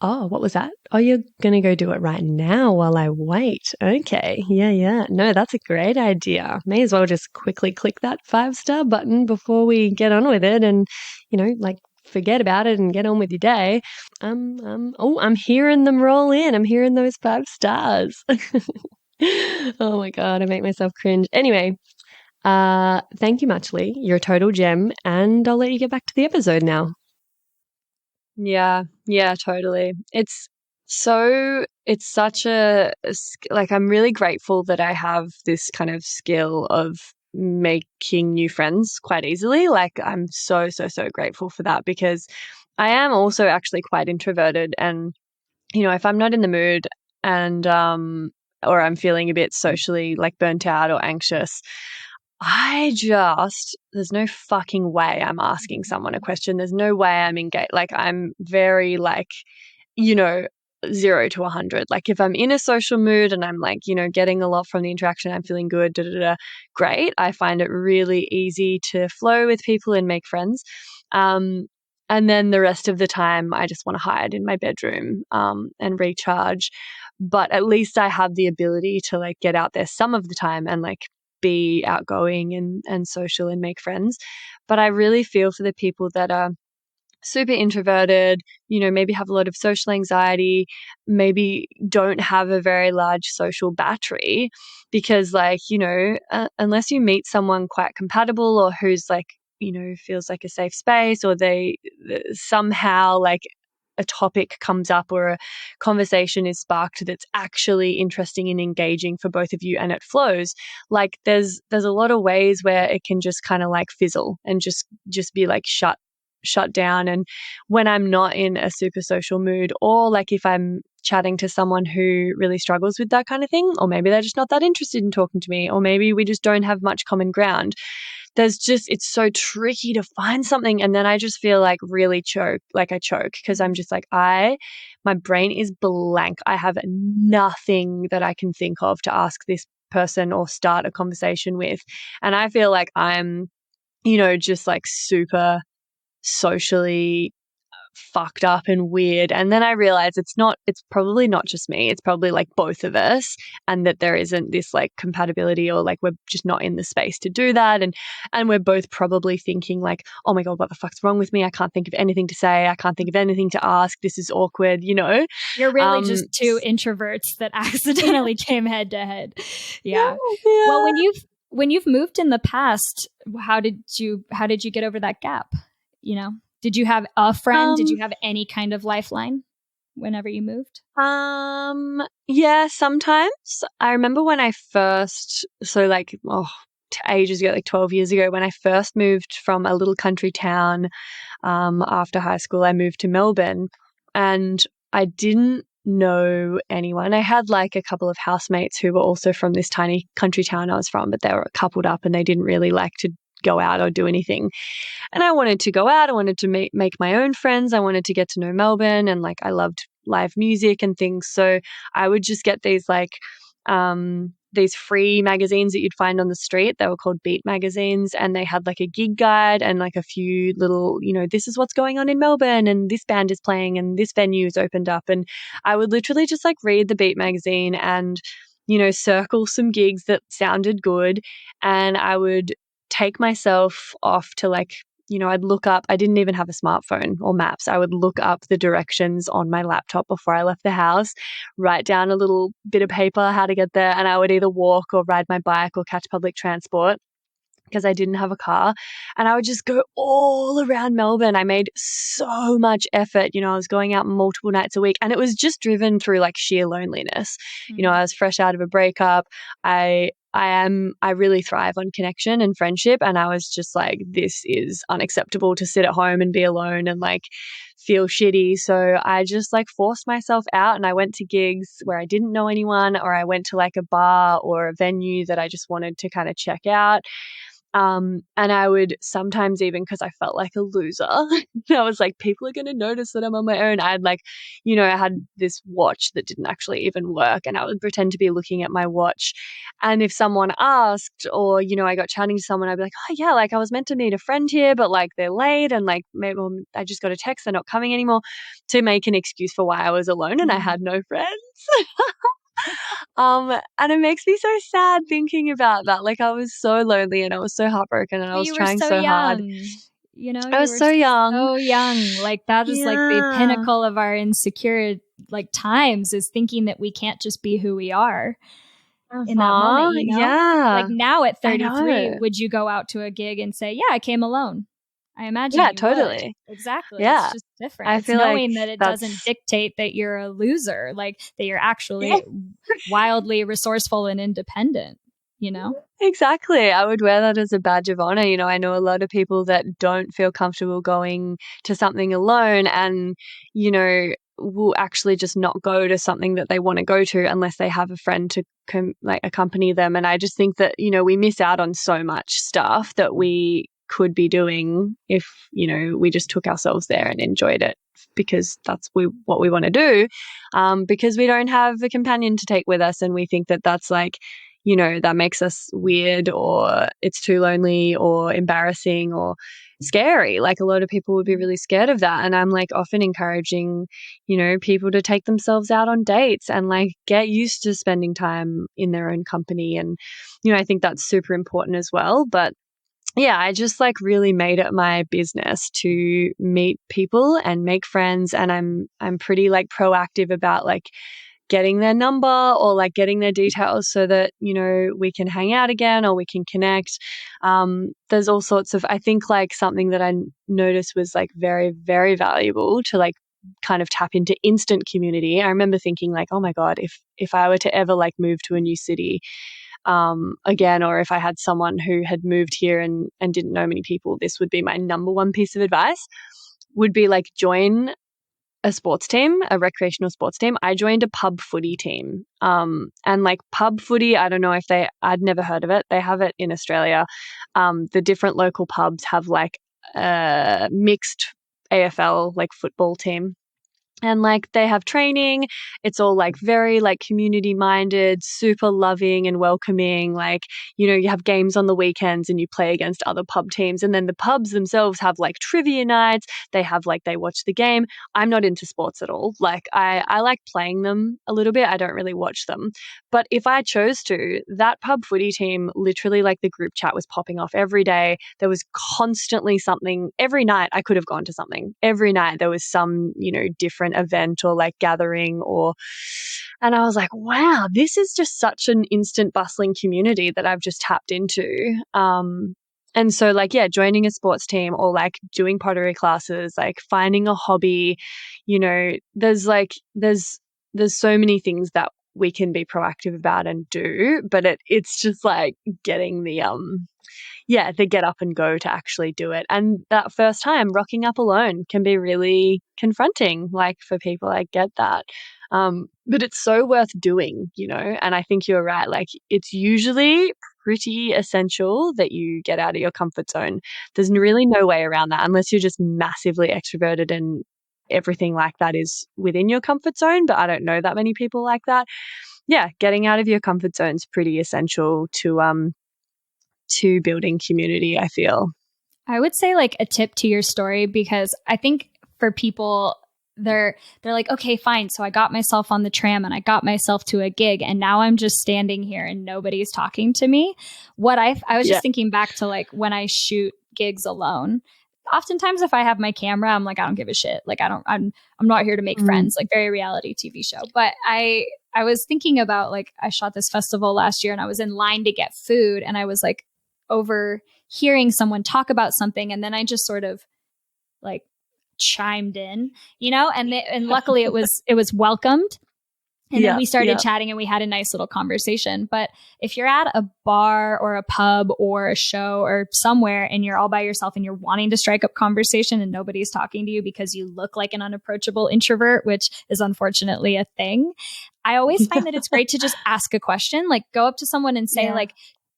oh, what was that? Oh, you're going to go do it right now while I wait. Okay. Yeah. No, that's a great idea. May as well just quickly click that 5-star button before we get on with it and, forget about it and get on with your day. I'm hearing them roll in. I'm hearing those 5 stars. Oh my God, I make myself cringe. Anyway, thank you much, Lee. You're a total gem, and I'll let you get back to the episode now. Yeah, totally. It's such I'm really grateful that I have this kind of skill of making new friends quite easily. Like, I'm so grateful for that, because I am also actually quite introverted, and if I'm not in the mood and or I'm feeling a bit socially burnt out or anxious, there's no fucking way I'm asking someone a question. There's no way I'm engaged. I'm very 0 to 100. If I'm in a social mood and I'm getting a lot from the interaction, I'm feeling good, great. I find it really easy to flow with people and make friends. And then the rest of the time, I just want to hide in my bedroom and recharge. But at least I have the ability to get out there some of the time and be outgoing and social and make friends. But I really feel for the people that are super introverted, maybe have a lot of social anxiety, maybe don't have a very large social battery, because unless you meet someone quite compatible or who's feels like a safe space, or they somehow a topic comes up or a conversation is sparked that's actually interesting and engaging for both of you and it flows, there's a lot of ways where it can just kind of fizzle and just be shut down. And when I'm not in a super social mood, or if I'm chatting to someone who really struggles with that kind of thing, or maybe they're just not that interested in talking to me, or maybe we just don't have much common ground, it's so tricky to find something. And then I just feel really I choke, because I'm just my brain is blank. I have nothing that I can think of to ask this person or start a conversation with. And I feel I'm, just super socially fucked up and weird. And then I realize it's probably not just me, it's probably both of us, and that there isn't this compatibility, or we're just not in the space to do that, and we're both probably thinking oh my God, what the fuck's wrong with me? I can't think of anything to say, I can't think of anything to ask, this is awkward. You're really just two introverts that accidentally came head to head. Yeah. Well, when you've moved in the past, how did you get over that gap? Did you have a friend? Did you have any kind of lifeline whenever you moved? Yeah, sometimes. I remember when I first, ages ago, 12 years ago, when I first moved from a little country town after high school, I moved to Melbourne, and I didn't know anyone. I had a couple of housemates who were also from this tiny country town I was from, but they were coupled up and they didn't really like to go out or do anything. And I wanted to go out. I wanted to make my own friends. I wanted to get to know Melbourne, and like I loved live music and things. So I would just get these free magazines that you'd find on the street. They were called Beat magazines, and they had like a gig guide and like a few little, this is what's going on in Melbourne, and this band is playing, and this venue's opened up. And I would literally just like read the Beat magazine and, circle some gigs that sounded good. And I would take myself off to like, I'd look up, I didn't even have a smartphone or maps. I would look up the directions on my laptop before I left the house, write down a little bit of paper how to get there, and I would either walk or ride my bike or catch public transport because I didn't have a car. And I would just go all around Melbourne. I made so much effort. I was going out multiple nights a week, and it was just driven through like sheer loneliness. Mm-hmm. I was fresh out of a breakup. I really thrive on connection and friendship. And I was just like, this is unacceptable to sit at home and be alone and like feel shitty. So I just like forced myself out, and I went to gigs where I didn't know anyone, or I went to like a bar or a venue that I just wanted to kind of check out. And I would sometimes, even because I felt like a loser, I was like, people are going to notice that I'm on my own. I had like, I had this watch that didn't actually even work, and I would pretend to be looking at my watch. And if someone asked, or, I got chatting to someone, I'd be like, oh yeah, like I was meant to meet a friend here, but like they're late, and like maybe I just got a text, they're not coming anymore, to make an excuse for why I was alone and I had no friends. And it makes me so sad thinking about that. Like I was so lonely and I was so heartbroken, and I was trying so hard. I was so young. So young. Like that is like the pinnacle of our insecure like times, is thinking that we can't just be who we are in that moment. Yeah. Like now at 33, would you go out to a gig and say, yeah, I came alone? I imagine. Yeah, you totally. would. Exactly. Yeah. It's just different. I It's feel knowing like that it doesn't dictate that you're a loser, like that you're actually wildly resourceful and independent, Exactly. I would wear that as a badge of honor. I know a lot of people that don't feel comfortable going to something alone, and, will actually just not go to something that they want to go to unless they have a friend to accompany them. And I just think that, we miss out on so much stuff that we could be doing if, we just took ourselves there and enjoyed it, because that's what we want to do, because we don't have a companion to take with us, and we think that that's like, that makes us weird, or it's too lonely or embarrassing or scary. Like a lot of people would be really scared of that. And I'm like often encouraging, people to take themselves out on dates and like get used to spending time in their own company. And, I think that's super important as well. But yeah, I just like really made it my business to meet people and make friends. And I'm pretty like proactive about like getting their number or like getting their details so that, we can hang out again or we can connect. There's all sorts of, I think like something that I noticed was like very, very valuable to like kind of tap into instant community. I remember thinking like, oh my God, if I were to ever like move to a new city again, or if I had someone who had moved here and didn't know many people, this would be my number one piece of advice, would be like join a sports team, a recreational sports team. I joined a pub footy team. And like pub footy, I don't know if I'd never heard of it. They have it in Australia. The different local pubs have like a mixed AFL, like football team. And like they have training. It's all like very like community minded, super loving and welcoming. Like, you have games on the weekends and you play against other pub teams. And then the pubs themselves have like trivia nights. They watch the game. I'm not into sports at all. Like I like playing them a little bit. I don't really watch them. But if I chose to, that pub footy team, literally like the group chat was popping off every day. There was constantly something. Every night I could have gone to something. Every night there was some, different event or like gathering and I was like, wow, this is just such an instant bustling community that I've just tapped into. And so like, yeah, joining a sports team or like doing pottery classes, like finding a hobby, there's so many things that we can be proactive about and do, but it's just like getting the get up and go to actually do it. And that first time rocking up alone can be really confronting, like for people. I get that. But it's so worth doing, and I think you're right. Like it's usually pretty essential that you get out of your comfort zone. There's really no way around that unless you're just massively extroverted and everything like that is within your comfort zone. But I don't know that many people like that. Yeah, getting out of your comfort zone is pretty essential to building community, I feel. I would say like a tip to your story, because I think for people, they're like, okay, fine. So I got myself on the tram and I got myself to a gig and now I'm just standing here and nobody's talking to me. I was just thinking back to like when I shoot gigs alone. Oftentimes if I have my camera, I'm like, I don't give a shit. Like I'm not here to make friends, like very reality TV show. But I was thinking about like, I shot this festival last year and I was in line to get food and I was like overhearing someone talk about something. And then I just sort of like chimed in, and luckily it was welcomed. And then we started chatting and we had a nice little conversation. But if you're at a bar or a pub or a show or somewhere and you're all by yourself and you're wanting to strike up conversation and nobody's talking to you because you look like an unapproachable introvert, which is unfortunately a thing, I always find that it's great to just ask a question, like go up to someone and say like,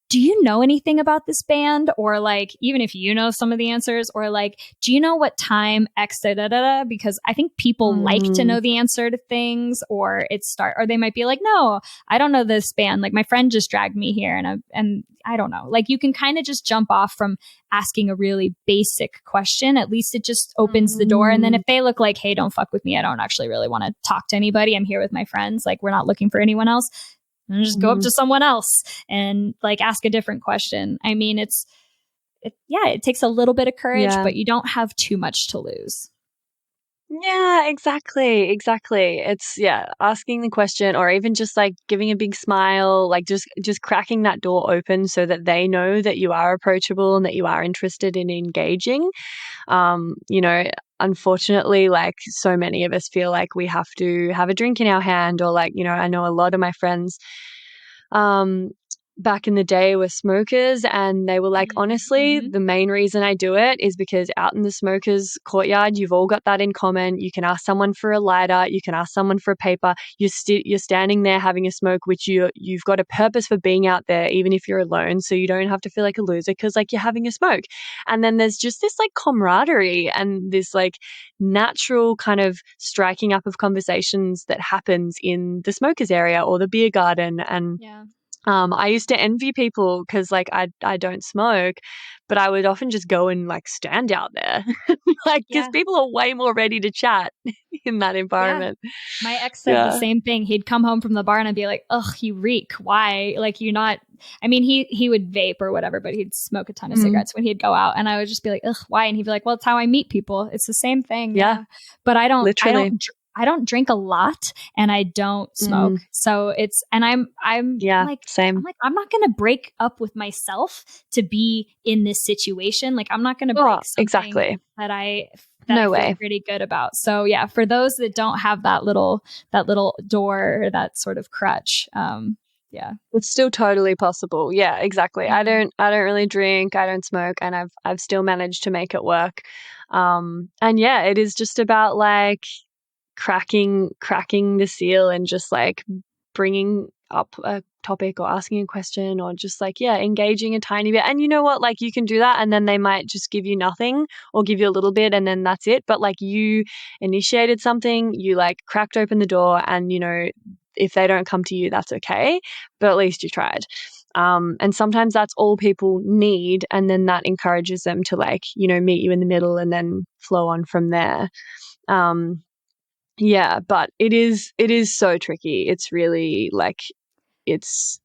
do you know anything about this band? Or like, even if you know some of the answers, or like, do you know what time X da da da da? Because I think people like to know the answer to things, or or they might be like, no, I don't know this band. Like my friend just dragged me here, and I don't know. Like you can kind of just jump off from asking a really basic question. At least it just opens the door. And then if they look like, hey, don't fuck with me, I don't actually really want to talk to anybody. I'm here with my friends. Like we're not looking for anyone else. And just go up to someone else and like ask a different question. I mean, it takes a little bit of courage, but you don't have too much to lose. Yeah, exactly. It's asking the question, or even just like giving a big smile, like just cracking that door open so that they know that you are approachable and that you are interested in engaging. Unfortunately, like so many of us feel like we have to have a drink in our hand, or like, I know a lot of my friends back in the day were smokers, and they were like, honestly, the main reason I do it is because out in the smokers courtyard, you've all got that in common. You can ask someone for a lighter, you can ask someone for a paper. You're standing there having a smoke, which you've got a purpose for being out there, even if you're alone, so you don't have to feel like a loser because like you're having a smoke. And then there's just this like camaraderie and this like natural kind of striking up of conversations that happens in the smokers area or the beer garden. And I used to envy people because like I don't smoke, but I would often just go and like stand out there, like because people are way more ready to chat in that environment. My ex said the same thing. He'd come home from the bar and I'd be like, ugh, you reek. Why? Like you not, I mean, he would vape or whatever, but he'd smoke a ton of cigarettes when he'd go out, and I would just be like, ugh, why? And he'd be like, well, it's how I meet people. It's the same thing. Yeah. But I don't drink a lot and I don't smoke. So I'm like, same. I'm like, I'm not going to break up with myself to be in this situation. Like I'm not going to break something that I feel pretty good about. So yeah, for those that don't have that little door or that sort of crutch, it's still totally possible. Yeah, exactly. I don't really drink, I don't smoke, and I've still managed to make it work. And yeah, it is just about like cracking the seal and just like bringing up a topic or asking a question or just like engaging a tiny bit. And you know what, like you can do that and then they might just give you nothing or give you a little bit and then that's it. But like you initiated something, you like cracked open the door, and if they don't come to you, that's okay, but at least you tried. And sometimes that's all people need, and then that encourages them to like meet you in the middle and then flow on from there. Yeah, but it is so tricky. It's really like it's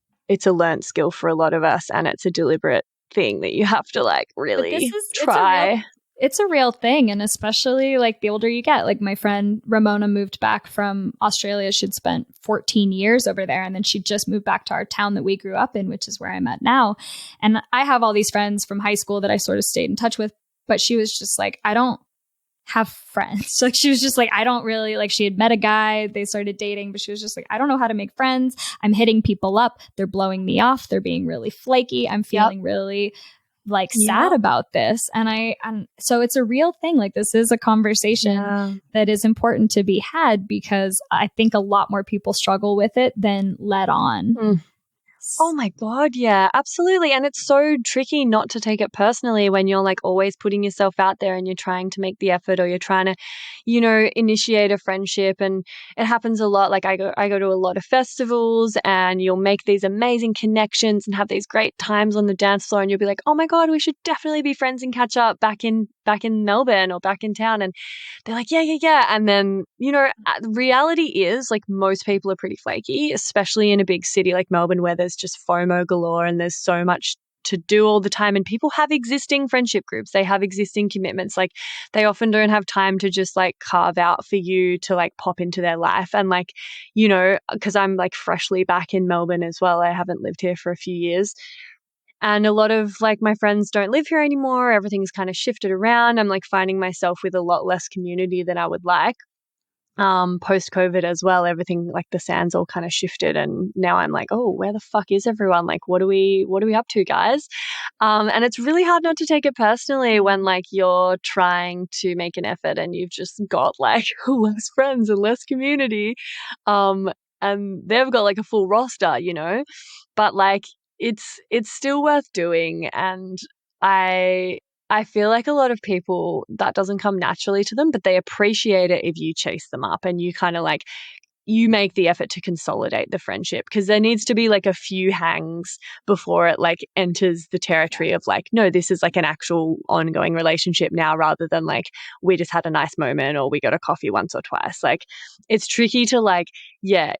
a learned skill for a lot of us, and it's a deliberate thing that you have to like really try. It's a real thing, and especially like the older you get. Like my friend Ramona moved back from Australia. She'd spent 14 years over there, and then she just moved back to our town that we grew up in, which is where I'm at now. And I have all these friends from high school that I sort of stayed in touch with, but she was just like, I don't have friends. Like she was just like, I don't really like, she had met a guy, they started dating, but she was just like, I don't know how to make friends. I'm hitting people up. They're blowing me off. They're being really flaky. I'm feeling really like sad about this. And so it's a real thing. Like this is a conversation that is important to be had, because I think a lot more people struggle with it than let on. Oh my God, yeah, absolutely. And it's so tricky not to take it personally when you're like always putting yourself out there and you're trying to make the effort, or you're trying to, initiate a friendship. And it happens a lot. Like I go to a lot of festivals, and you'll make these amazing connections and have these great times on the dance floor, and you'll be like, oh my God, we should definitely be friends and catch up back in Melbourne or back in town. And they're like, yeah, yeah, yeah. And then, reality is like most people are pretty flaky, especially in a big city like Melbourne, where there's just FOMO galore and there's so much to do all the time. And people have existing friendship groups. They have existing commitments. Like they often don't have time to just like carve out for you to like pop into their life. And like, because I'm like freshly back in Melbourne as well. I haven't lived here for a few years. And a lot of like my friends don't live here anymore. Everything's kind of shifted around. I'm like finding myself with a lot less community than I would like. Post COVID as well, everything like the sands all kind of shifted, and now I'm like, oh, where the fuck is everyone? Like, what are we up to, guys? And it's really hard not to take it personally when like you're trying to make an effort and you've just got like less friends and less community. And they've got like a full roster, but like it's still worth doing. And I feel like a lot of people, that doesn't come naturally to them, but they appreciate it if you chase them up and you kind of like, you make the effort to consolidate the friendship, because there needs to be like a few hangs before it like enters the territory of like, no, this is like an actual ongoing relationship now, rather than like we just had a nice moment or we got a coffee once or twice. Like it's tricky to like, get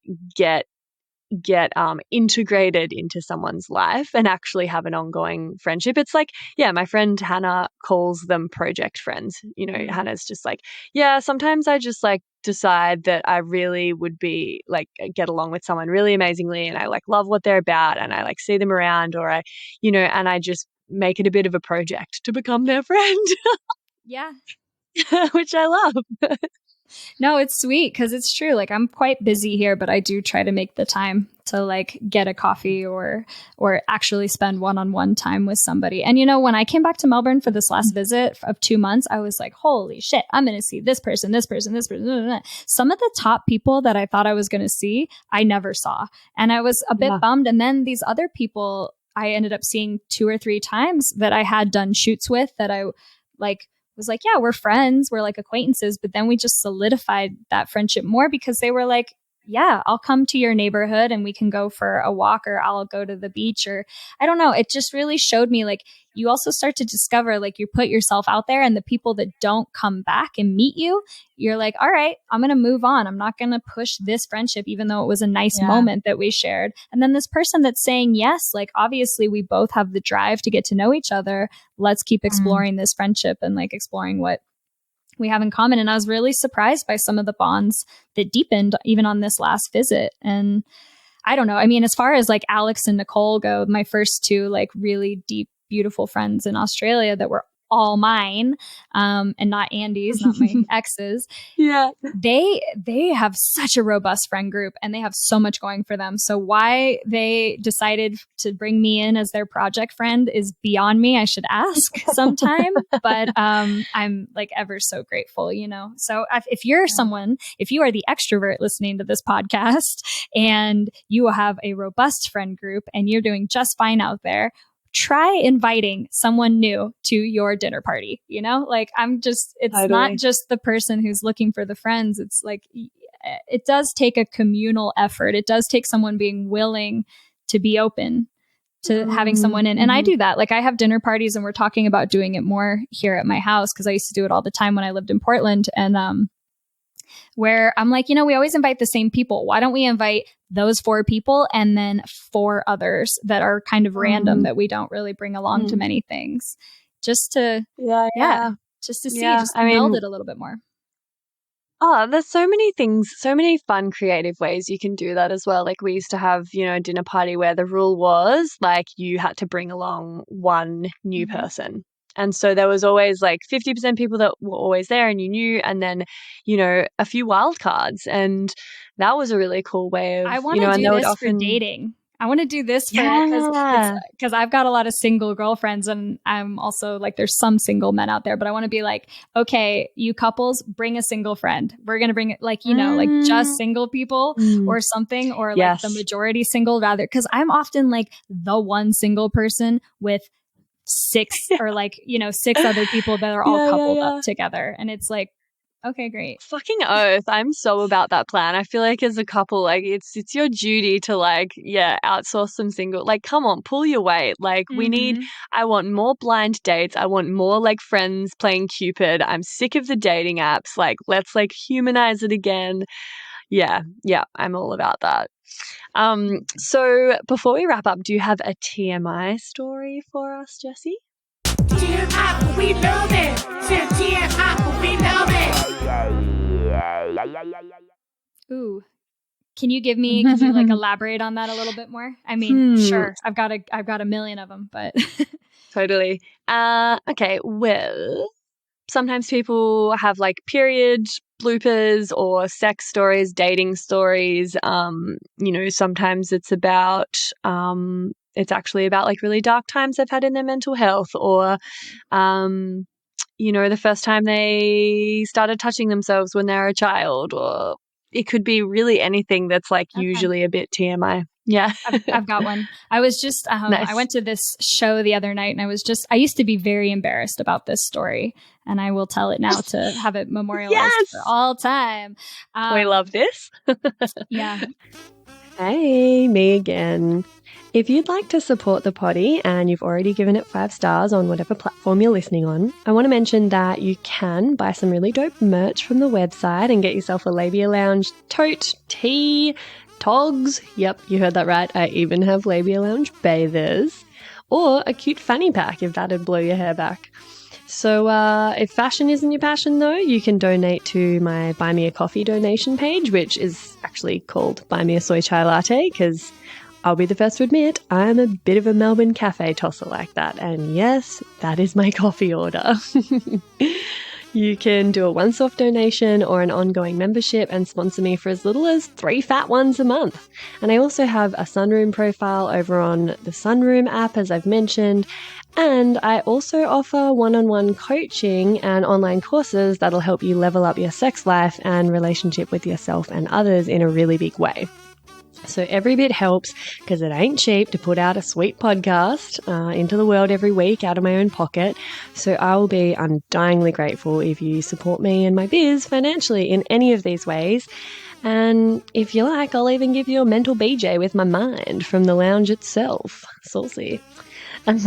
integrated into someone's life and actually have an ongoing friendship. It's like, yeah, my friend Hannah calls them project friends. Hannah's just like, yeah, sometimes I just like decide that I really would be like get along with someone really amazingly, and I like love what they're about, and I like see them around, or I, and I just make it a bit of a project to become their friend. Yeah. Which I love. No, it's sweet because it's true. Like I'm quite busy here, but I do try to make the time to like get a coffee or actually spend one-on-one time with somebody. And when I came back to Melbourne for this last visit of 2 months, I was like, holy shit, I'm going to see this person, this person, this person. Some of the top people that I thought I was going to see, I never saw. And I was a bit bummed. And then these other people I ended up seeing 2 or 3 times that I had done shoots with, that I like was like, yeah, we're friends, we're like acquaintances. But then we just solidified that friendship more because they were like, yeah, I'll come to your neighborhood and we can go for a walk, or I'll go to the beach, or I don't know. It just really showed me like you also start to discover, like you put yourself out there, and the people that don't come back and meet you, you're like, all right, I'm going to move on. I'm not going to push this friendship, even though it was a nice moment that we shared. And then this person that's saying yes, like obviously we both have the drive to get to know each other. Let's keep exploring this friendship and like exploring what we have in common. And I was really surprised by some of the bonds that deepened even on this last visit. And I don't know. I mean, as far as like Alex and Nicole go, my first 2 like really deep, beautiful friends in Australia that were all mine, and not Andy's, not my ex's. Yeah. They have such a robust friend group, and they have so much going for them. So why they decided to bring me in as their project friend is beyond me. I should ask sometime, but I'm like ever so grateful, So if you're someone, if you are the extrovert listening to this podcast and you have a robust friend group and you're doing just fine out there, try inviting someone new to your dinner party, like it's totally. Not just the person who's looking for the friends. It's like, it does take a communal effort. It does take someone being willing to be open to having someone in. And I do that. Like I have dinner parties, and we're talking about doing it more here at my house, because I used to do it all the time when I lived in Portland. And where I'm like, we always invite the same people. Why don't we invite those 4 people and then 4 others that are kind of random that we don't really bring along to many things, just to, just to see, just to meld it a little bit more. Oh, there's so many things, so many fun, creative ways you can do that as well. Like we used to have, a dinner party where the rule was like you had to bring along one new person. And so there was always like 50% people that were always there and you knew, and then, a few wild cards. And that was a really cool way of, I want to do this for dating. I want to do this for because I've got a lot of single girlfriends, and I'm also like, there's some single men out there, but I want to be like, okay, you couples, bring a single friend. We're going to bring it like, like just single people or something, or like the majority single rather. Cause I'm often like the one single person with six or like, 6 other people that are all coupled up together. And it's like, okay, great. Fucking oath. I'm so about that plan. I feel like as a couple, like it's your duty to like, outsource some single. Like, come on, pull your weight. Like I want more blind dates. I want more like friends playing Cupid. I'm sick of the dating apps. Like, let's like humanize it again. Yeah, I'm all about that. So before we wrap up, do you have a TMI story for us, Jessie? TMI, we love it. TMI, we love it. Ooh, can you like elaborate on that a little bit more? I mean, sure, I've got a million of them, but totally. Okay, well, sometimes people have like period bloopers or sex stories, dating stories. Sometimes it's actually about like really dark times they've had in their mental health, or the first time they started touching themselves when they were a child, or it could be really anything that's like usually a bit TMI. Yeah. I've got one. I was just, nice. I went to this show the other night, and I used to be very embarrassed about this story, and I will tell it now to have it memorialized for all time. We love this. Yeah. Hey, me again. If you'd like to support the potty and you've already given it 5 stars on whatever platform you're listening on, I want to mention that you can buy some really dope merch from the website and get yourself a Labia Lounge tote, tee, togs. Yep, you heard that right. I even have Labia Lounge bathers, or a cute fanny pack if that'd blow your hair back. So if fashion isn't your passion though, you can donate to my Buy Me a Coffee donation page, which is actually called Buy Me a Soy Chai Latte, because I'll be the first to admit I'm a bit of a Melbourne cafe tosser like that. And yes, that is my coffee order. You can do a once-off donation or an ongoing membership and sponsor me for as little as 3 fat ones a month. And I also have a Sunroom profile over on the Sunroom app, as I've mentioned. And I also offer one-on-one coaching and online courses that'll help you level up your sex life and relationship with yourself and others in a really big way. So every bit helps, because it ain't cheap to put out a sweet podcast into the world every week out of my own pocket. So I will be undyingly grateful if you support me and my biz financially in any of these ways. And if you like, I'll even give you a mental BJ with my mind from the lounge itself. Saucy. And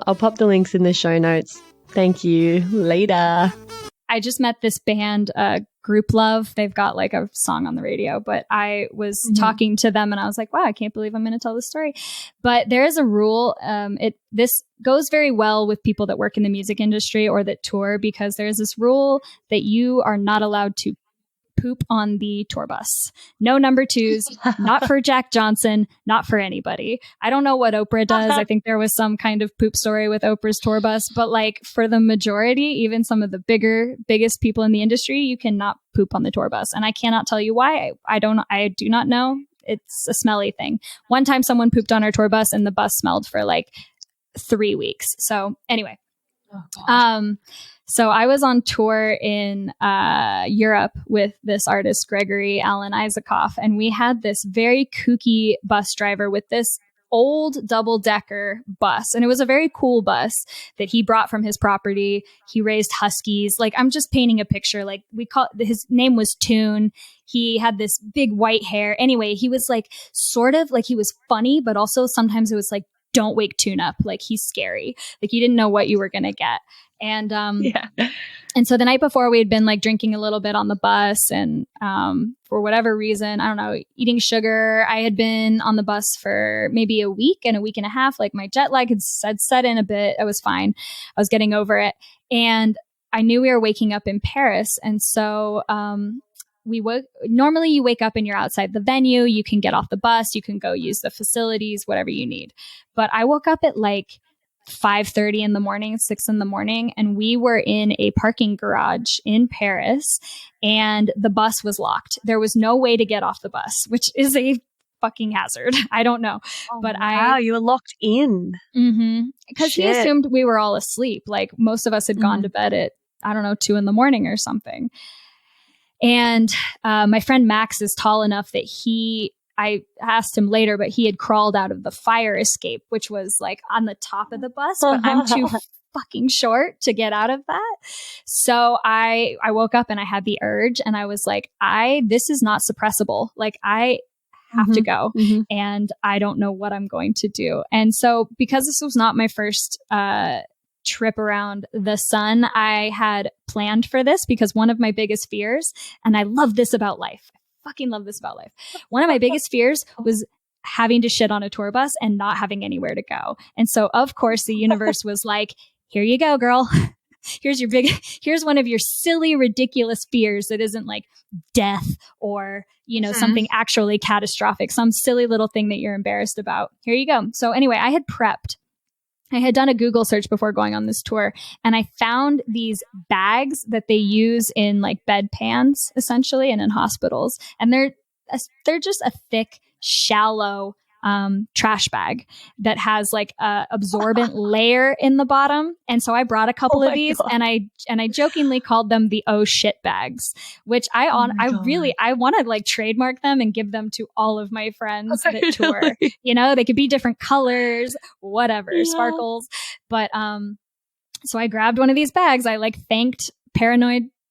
I'll pop the links in the show notes. Thank you. Later. I just met this band, Group Love. They've got like a song on the radio, but I was talking to them and I was like, wow, I can't believe I'm going to tell this story. But there is a rule. This goes very well with people that work in the music industry or that tour, because there's this rule that you are not allowed to poop on the tour bus. No number 2s, not for Jack Johnson, not for anybody. I don't know what Oprah does. I think there was some kind of poop story with Oprah's tour bus, but like for the majority, even some of the biggest people in the industry, you cannot poop on the tour bus. And I cannot tell you why. I do not know. It's a smelly thing. One time someone pooped on our tour bus and the bus smelled for like 3 weeks. So anyway, so I was on tour in Europe with this artist, Gregory Alan Isaacoff, and we had this very kooky bus driver with this old double-decker bus. And it was a very cool bus that he brought from his property. He raised huskies. Like, I'm just painting a picture. Like, his name was Toon. He had this big white hair. Anyway, he was like, sort of like, he was funny, but also sometimes it was like, don't wake Toon up. Like, he's scary. Like, you didn't know what you were going to get. And, and so the night before we had been like drinking a little bit on the bus, and, for whatever reason, I don't know, eating sugar. I had been on the bus for maybe a week and a half. Like, my jet lag had set in a bit. I was fine. I was getting over it. And I knew we were waking up in Paris. And so, normally you wake up and you're outside the venue. You can get off the bus. You can go use the facilities, whatever you need. But I woke up at like 5:30 in the morning, 6 in the morning, and we were in a parking garage in Paris, and the bus was locked. There was no way to get off the bus, which is a fucking hazard. I don't know. But wow, you were locked in. Because he assumed we were all asleep. Like most of us had gone to bed at, I don't know, 2 a.m. or something. And my friend Max is tall enough that I asked him later, but he had crawled out of the fire escape, which was like on the top of the bus, but I'm too fucking short to get out of that. So I woke up and I had the urge and I was like, this is not suppressible. Like I have to go and I don't know what I'm going to do. And so because this was not my first trip around the sun, I had planned for this because one of my biggest fears, and I love this about life, I fucking love this about life. One of my biggest fears was having to shit on a tour bus and not having anywhere to go. And so of course the universe was like, here you go, girl. Here's one of your silly, ridiculous fears that isn't like death or, something actually catastrophic, some silly little thing that you're embarrassed about. Here you go. So anyway, I had prepped. I had done a Google search before going on this tour, and I found these bags that they use in like bedpans, essentially, and in hospitals. And they're just a thick, shallow trash bag that has like a absorbent layer in the bottom. And so I brought a couple of these and I jokingly called them the oh shit bags, which I want to like trademark them and give them to all of my friends that tour. They could be different colors, whatever, sparkles. But so I grabbed one of these bags. I like thanked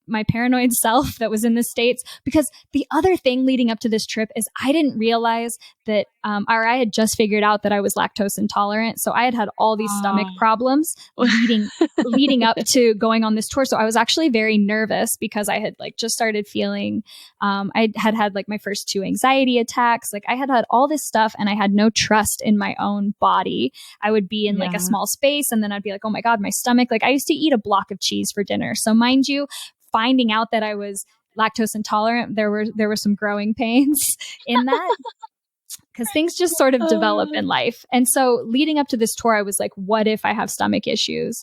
my paranoid self that was in the States, because the other thing leading up to this trip is I didn't realize that, or I had just figured out that I was lactose intolerant. So I had all these stomach problems leading up to going on this tour. So I was actually very nervous because I had like just started feeling, I had like my first 2 anxiety attacks. Like I had all this stuff and I had no trust in my own body. I would be in like a small space and then I'd be like, oh my God, my stomach. Like I used to eat a block of cheese for dinner. So mind you, finding out that I was lactose intolerant, there were some growing pains in that because things just sort of develop in life. And so leading up to this tour, I was like, what if I have stomach issues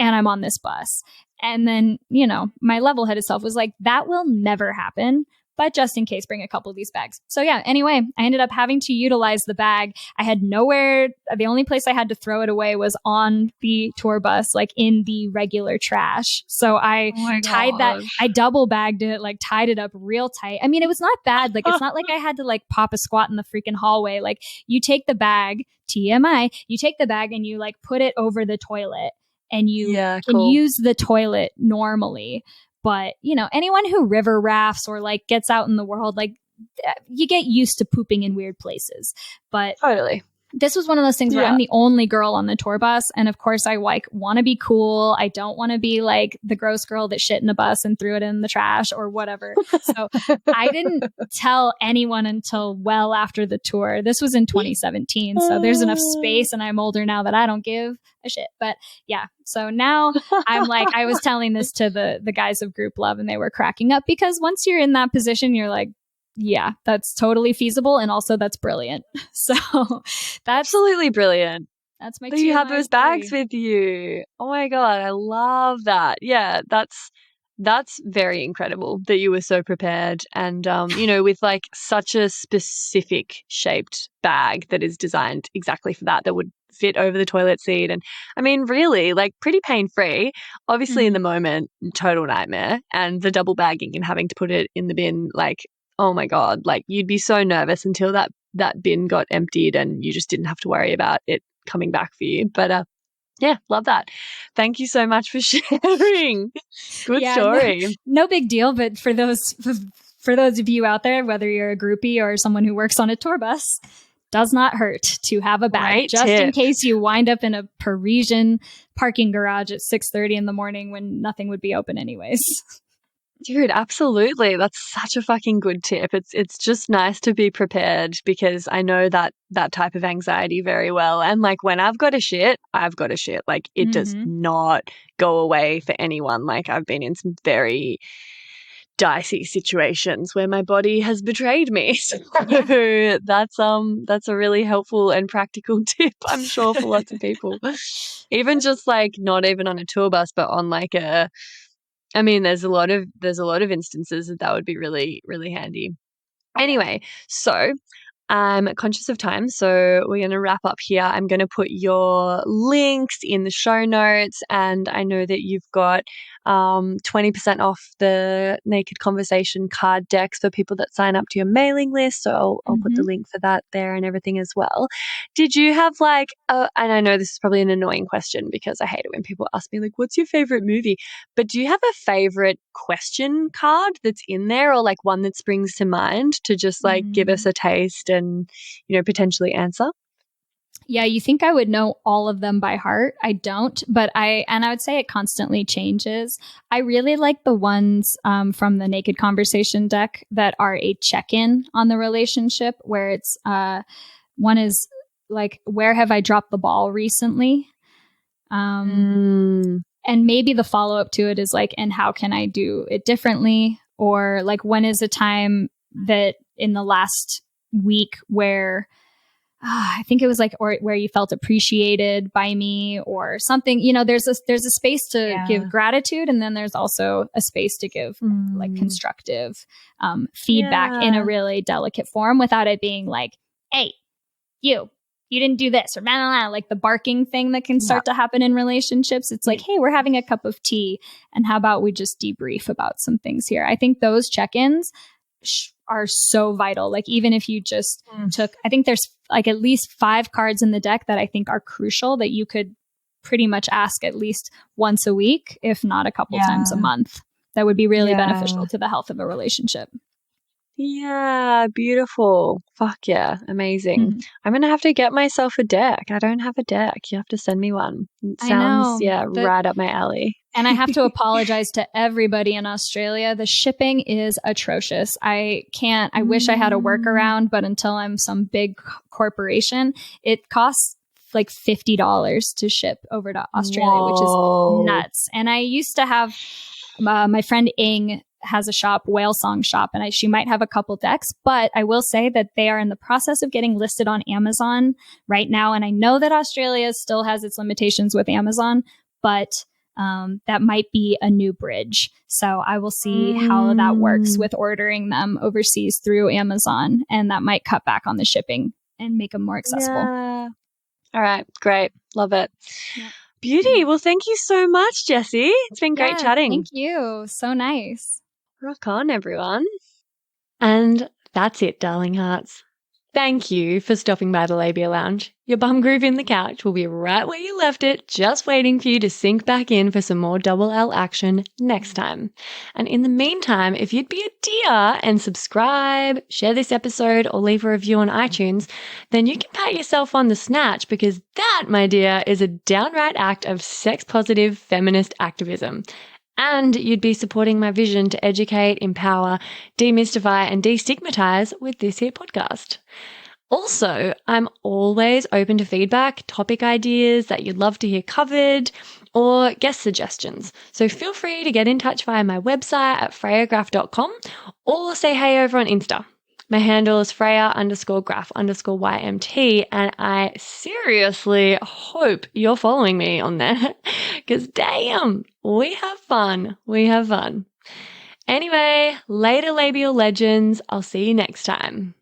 and I'm on this bus? And then, my level-headed self was like, that will never happen. But just in case, bring a couple of these bags. So yeah, anyway, I ended up having to utilize the bag. I had nowhere. The only place I had to throw it away was on the tour bus, like in the regular trash. So I I double bagged it, like tied it up real tight. I mean, it was not bad. Like, it's not like I had to like pop a squat in the freaking hallway. Like you take the bag, TMI, you take the bag and you like put it over the toilet and you can use the toilet normally. But, anyone who river rafts or like gets out in the world, like you get used to pooping in weird places. But totally. This was one of those things where I'm the only girl on the tour bus. And of course I like want to be cool. I don't want to be like the gross girl that shit in a bus and threw it in the trash or whatever. So I didn't tell anyone until well after the tour. This was in 2017. So there's enough space and I'm older now that I don't give a shit. But yeah, so now I'm like, I was telling this to the guys of Group Love and they were cracking up because once you're in that position, you're like, yeah, that's totally feasible. And also that's brilliant. So that's absolutely brilliant. That's my so you have those bags with you. Oh my God. I love that. Yeah. That's very incredible that you were so prepared and, with like such a specific shaped bag that is designed exactly for that would fit over the toilet seat. And I mean, really like pretty pain-free, obviously in the moment, total nightmare, and the double bagging and having to put it in the bin, like, oh my God, like you'd be so nervous until that bin got emptied and you just didn't have to worry about it coming back for you. But yeah, love that. Thank you so much for sharing. Good story. No big deal. But for those of you out there, whether you're a groupie or someone who works on a tour bus, does not hurt to have a bag in case you wind up in a Parisian parking garage at 6:30 in the morning when nothing would be open anyways. Dude, absolutely. That's such a fucking good tip. It's just nice to be prepared because I know that type of anxiety very well. And like when I've got a shit. Like it does not go away for anyone. Like I've been in some very dicey situations where my body has betrayed me. So that's a really helpful and practical tip, I'm sure, for lots of people. Even just like not even on a tour bus, but on like there's a lot of instances that would be really, really handy. Anyway, so I'm conscious of time, so we're going to wrap up here. I'm going to put your links in the show notes, and I know that you've got 20% off the Naked Conversation card decks for people that sign up to your mailing list. So I'll put the link for that there and everything as well. Did you have like, and I know this is probably an annoying question because I hate it when people ask me like, what's your favorite movie? But do you have a favorite question card that's in there, or like one that springs to mind to just like give us a taste and, potentially answer? Yeah, you think I would know all of them by heart. I don't, but I would say it constantly changes. I really like the ones from the Naked Conversation deck that are a check-in on the relationship, where it's one is like, where have I dropped the ball recently? And maybe the follow-up to it is like, and how can I do it differently? Or like, when is a time that in the last week where I think it was like, or where you felt appreciated by me or something, there's a space to give gratitude. And then there's also a space to give like constructive feedback in a really delicate form without it being like, hey, you didn't do this, or blah, blah, blah, like the barking thing that can start to happen in relationships. It's like, hey, we're having a cup of tea, and how about we just debrief about some things here? I think those check-ins are so vital. Like, even if you just took, I think there's like at least 5 cards in the deck that I think are crucial that you could pretty much ask at least once a week, if not a couple times a month. That would be really beneficial to the health of a relationship. Yeah, beautiful. Fuck yeah, amazing. I'm going to have to get myself a deck. I don't have a deck. You have to send me one. It sounds, right up my alley. And I have to apologize to everybody in Australia. The shipping is atrocious. I wish I had a workaround, but until I'm some big corporation, it costs like $50 to ship over to Australia, which is nuts. And I used to have my friend Ing has a shop, Whale Song Shop, and she might have a couple decks, but I will say that they are in the process of getting listed on Amazon right now. And I know that Australia still has its limitations with Amazon, but that might be a new bridge. So I will see how that works with ordering them overseas through Amazon, and that might cut back on the shipping and make them more accessible. Yeah. All right, great. Love it. Yeah. Beauty. Well, thank you so much, Jessie. It's been great chatting. Thank you. So nice. Rock on, everyone. And that's it, darling hearts. Thank you for stopping by the Labia Lounge. Your bum groove in the couch will be right where you left it, just waiting for you to sink back in for some more double L action next time. And in the meantime, if you'd be a dear and subscribe, share this episode, or leave a review on iTunes, then you can pat yourself on the snatch, because that, my dear, is a downright act of sex-positive feminist activism. And you'd be supporting my vision to educate, empower, demystify, and destigmatize with this here podcast. Also, I'm always open to feedback, topic ideas that you'd love to hear covered, or guest suggestions. So feel free to get in touch via my website at freyagraph.com, or say hey over on Insta. My handle is Freya_graph_YMT, and I seriously hope you're following me on there, because damn, we have fun. We have fun. Anyway, later labial legends. I'll see you next time.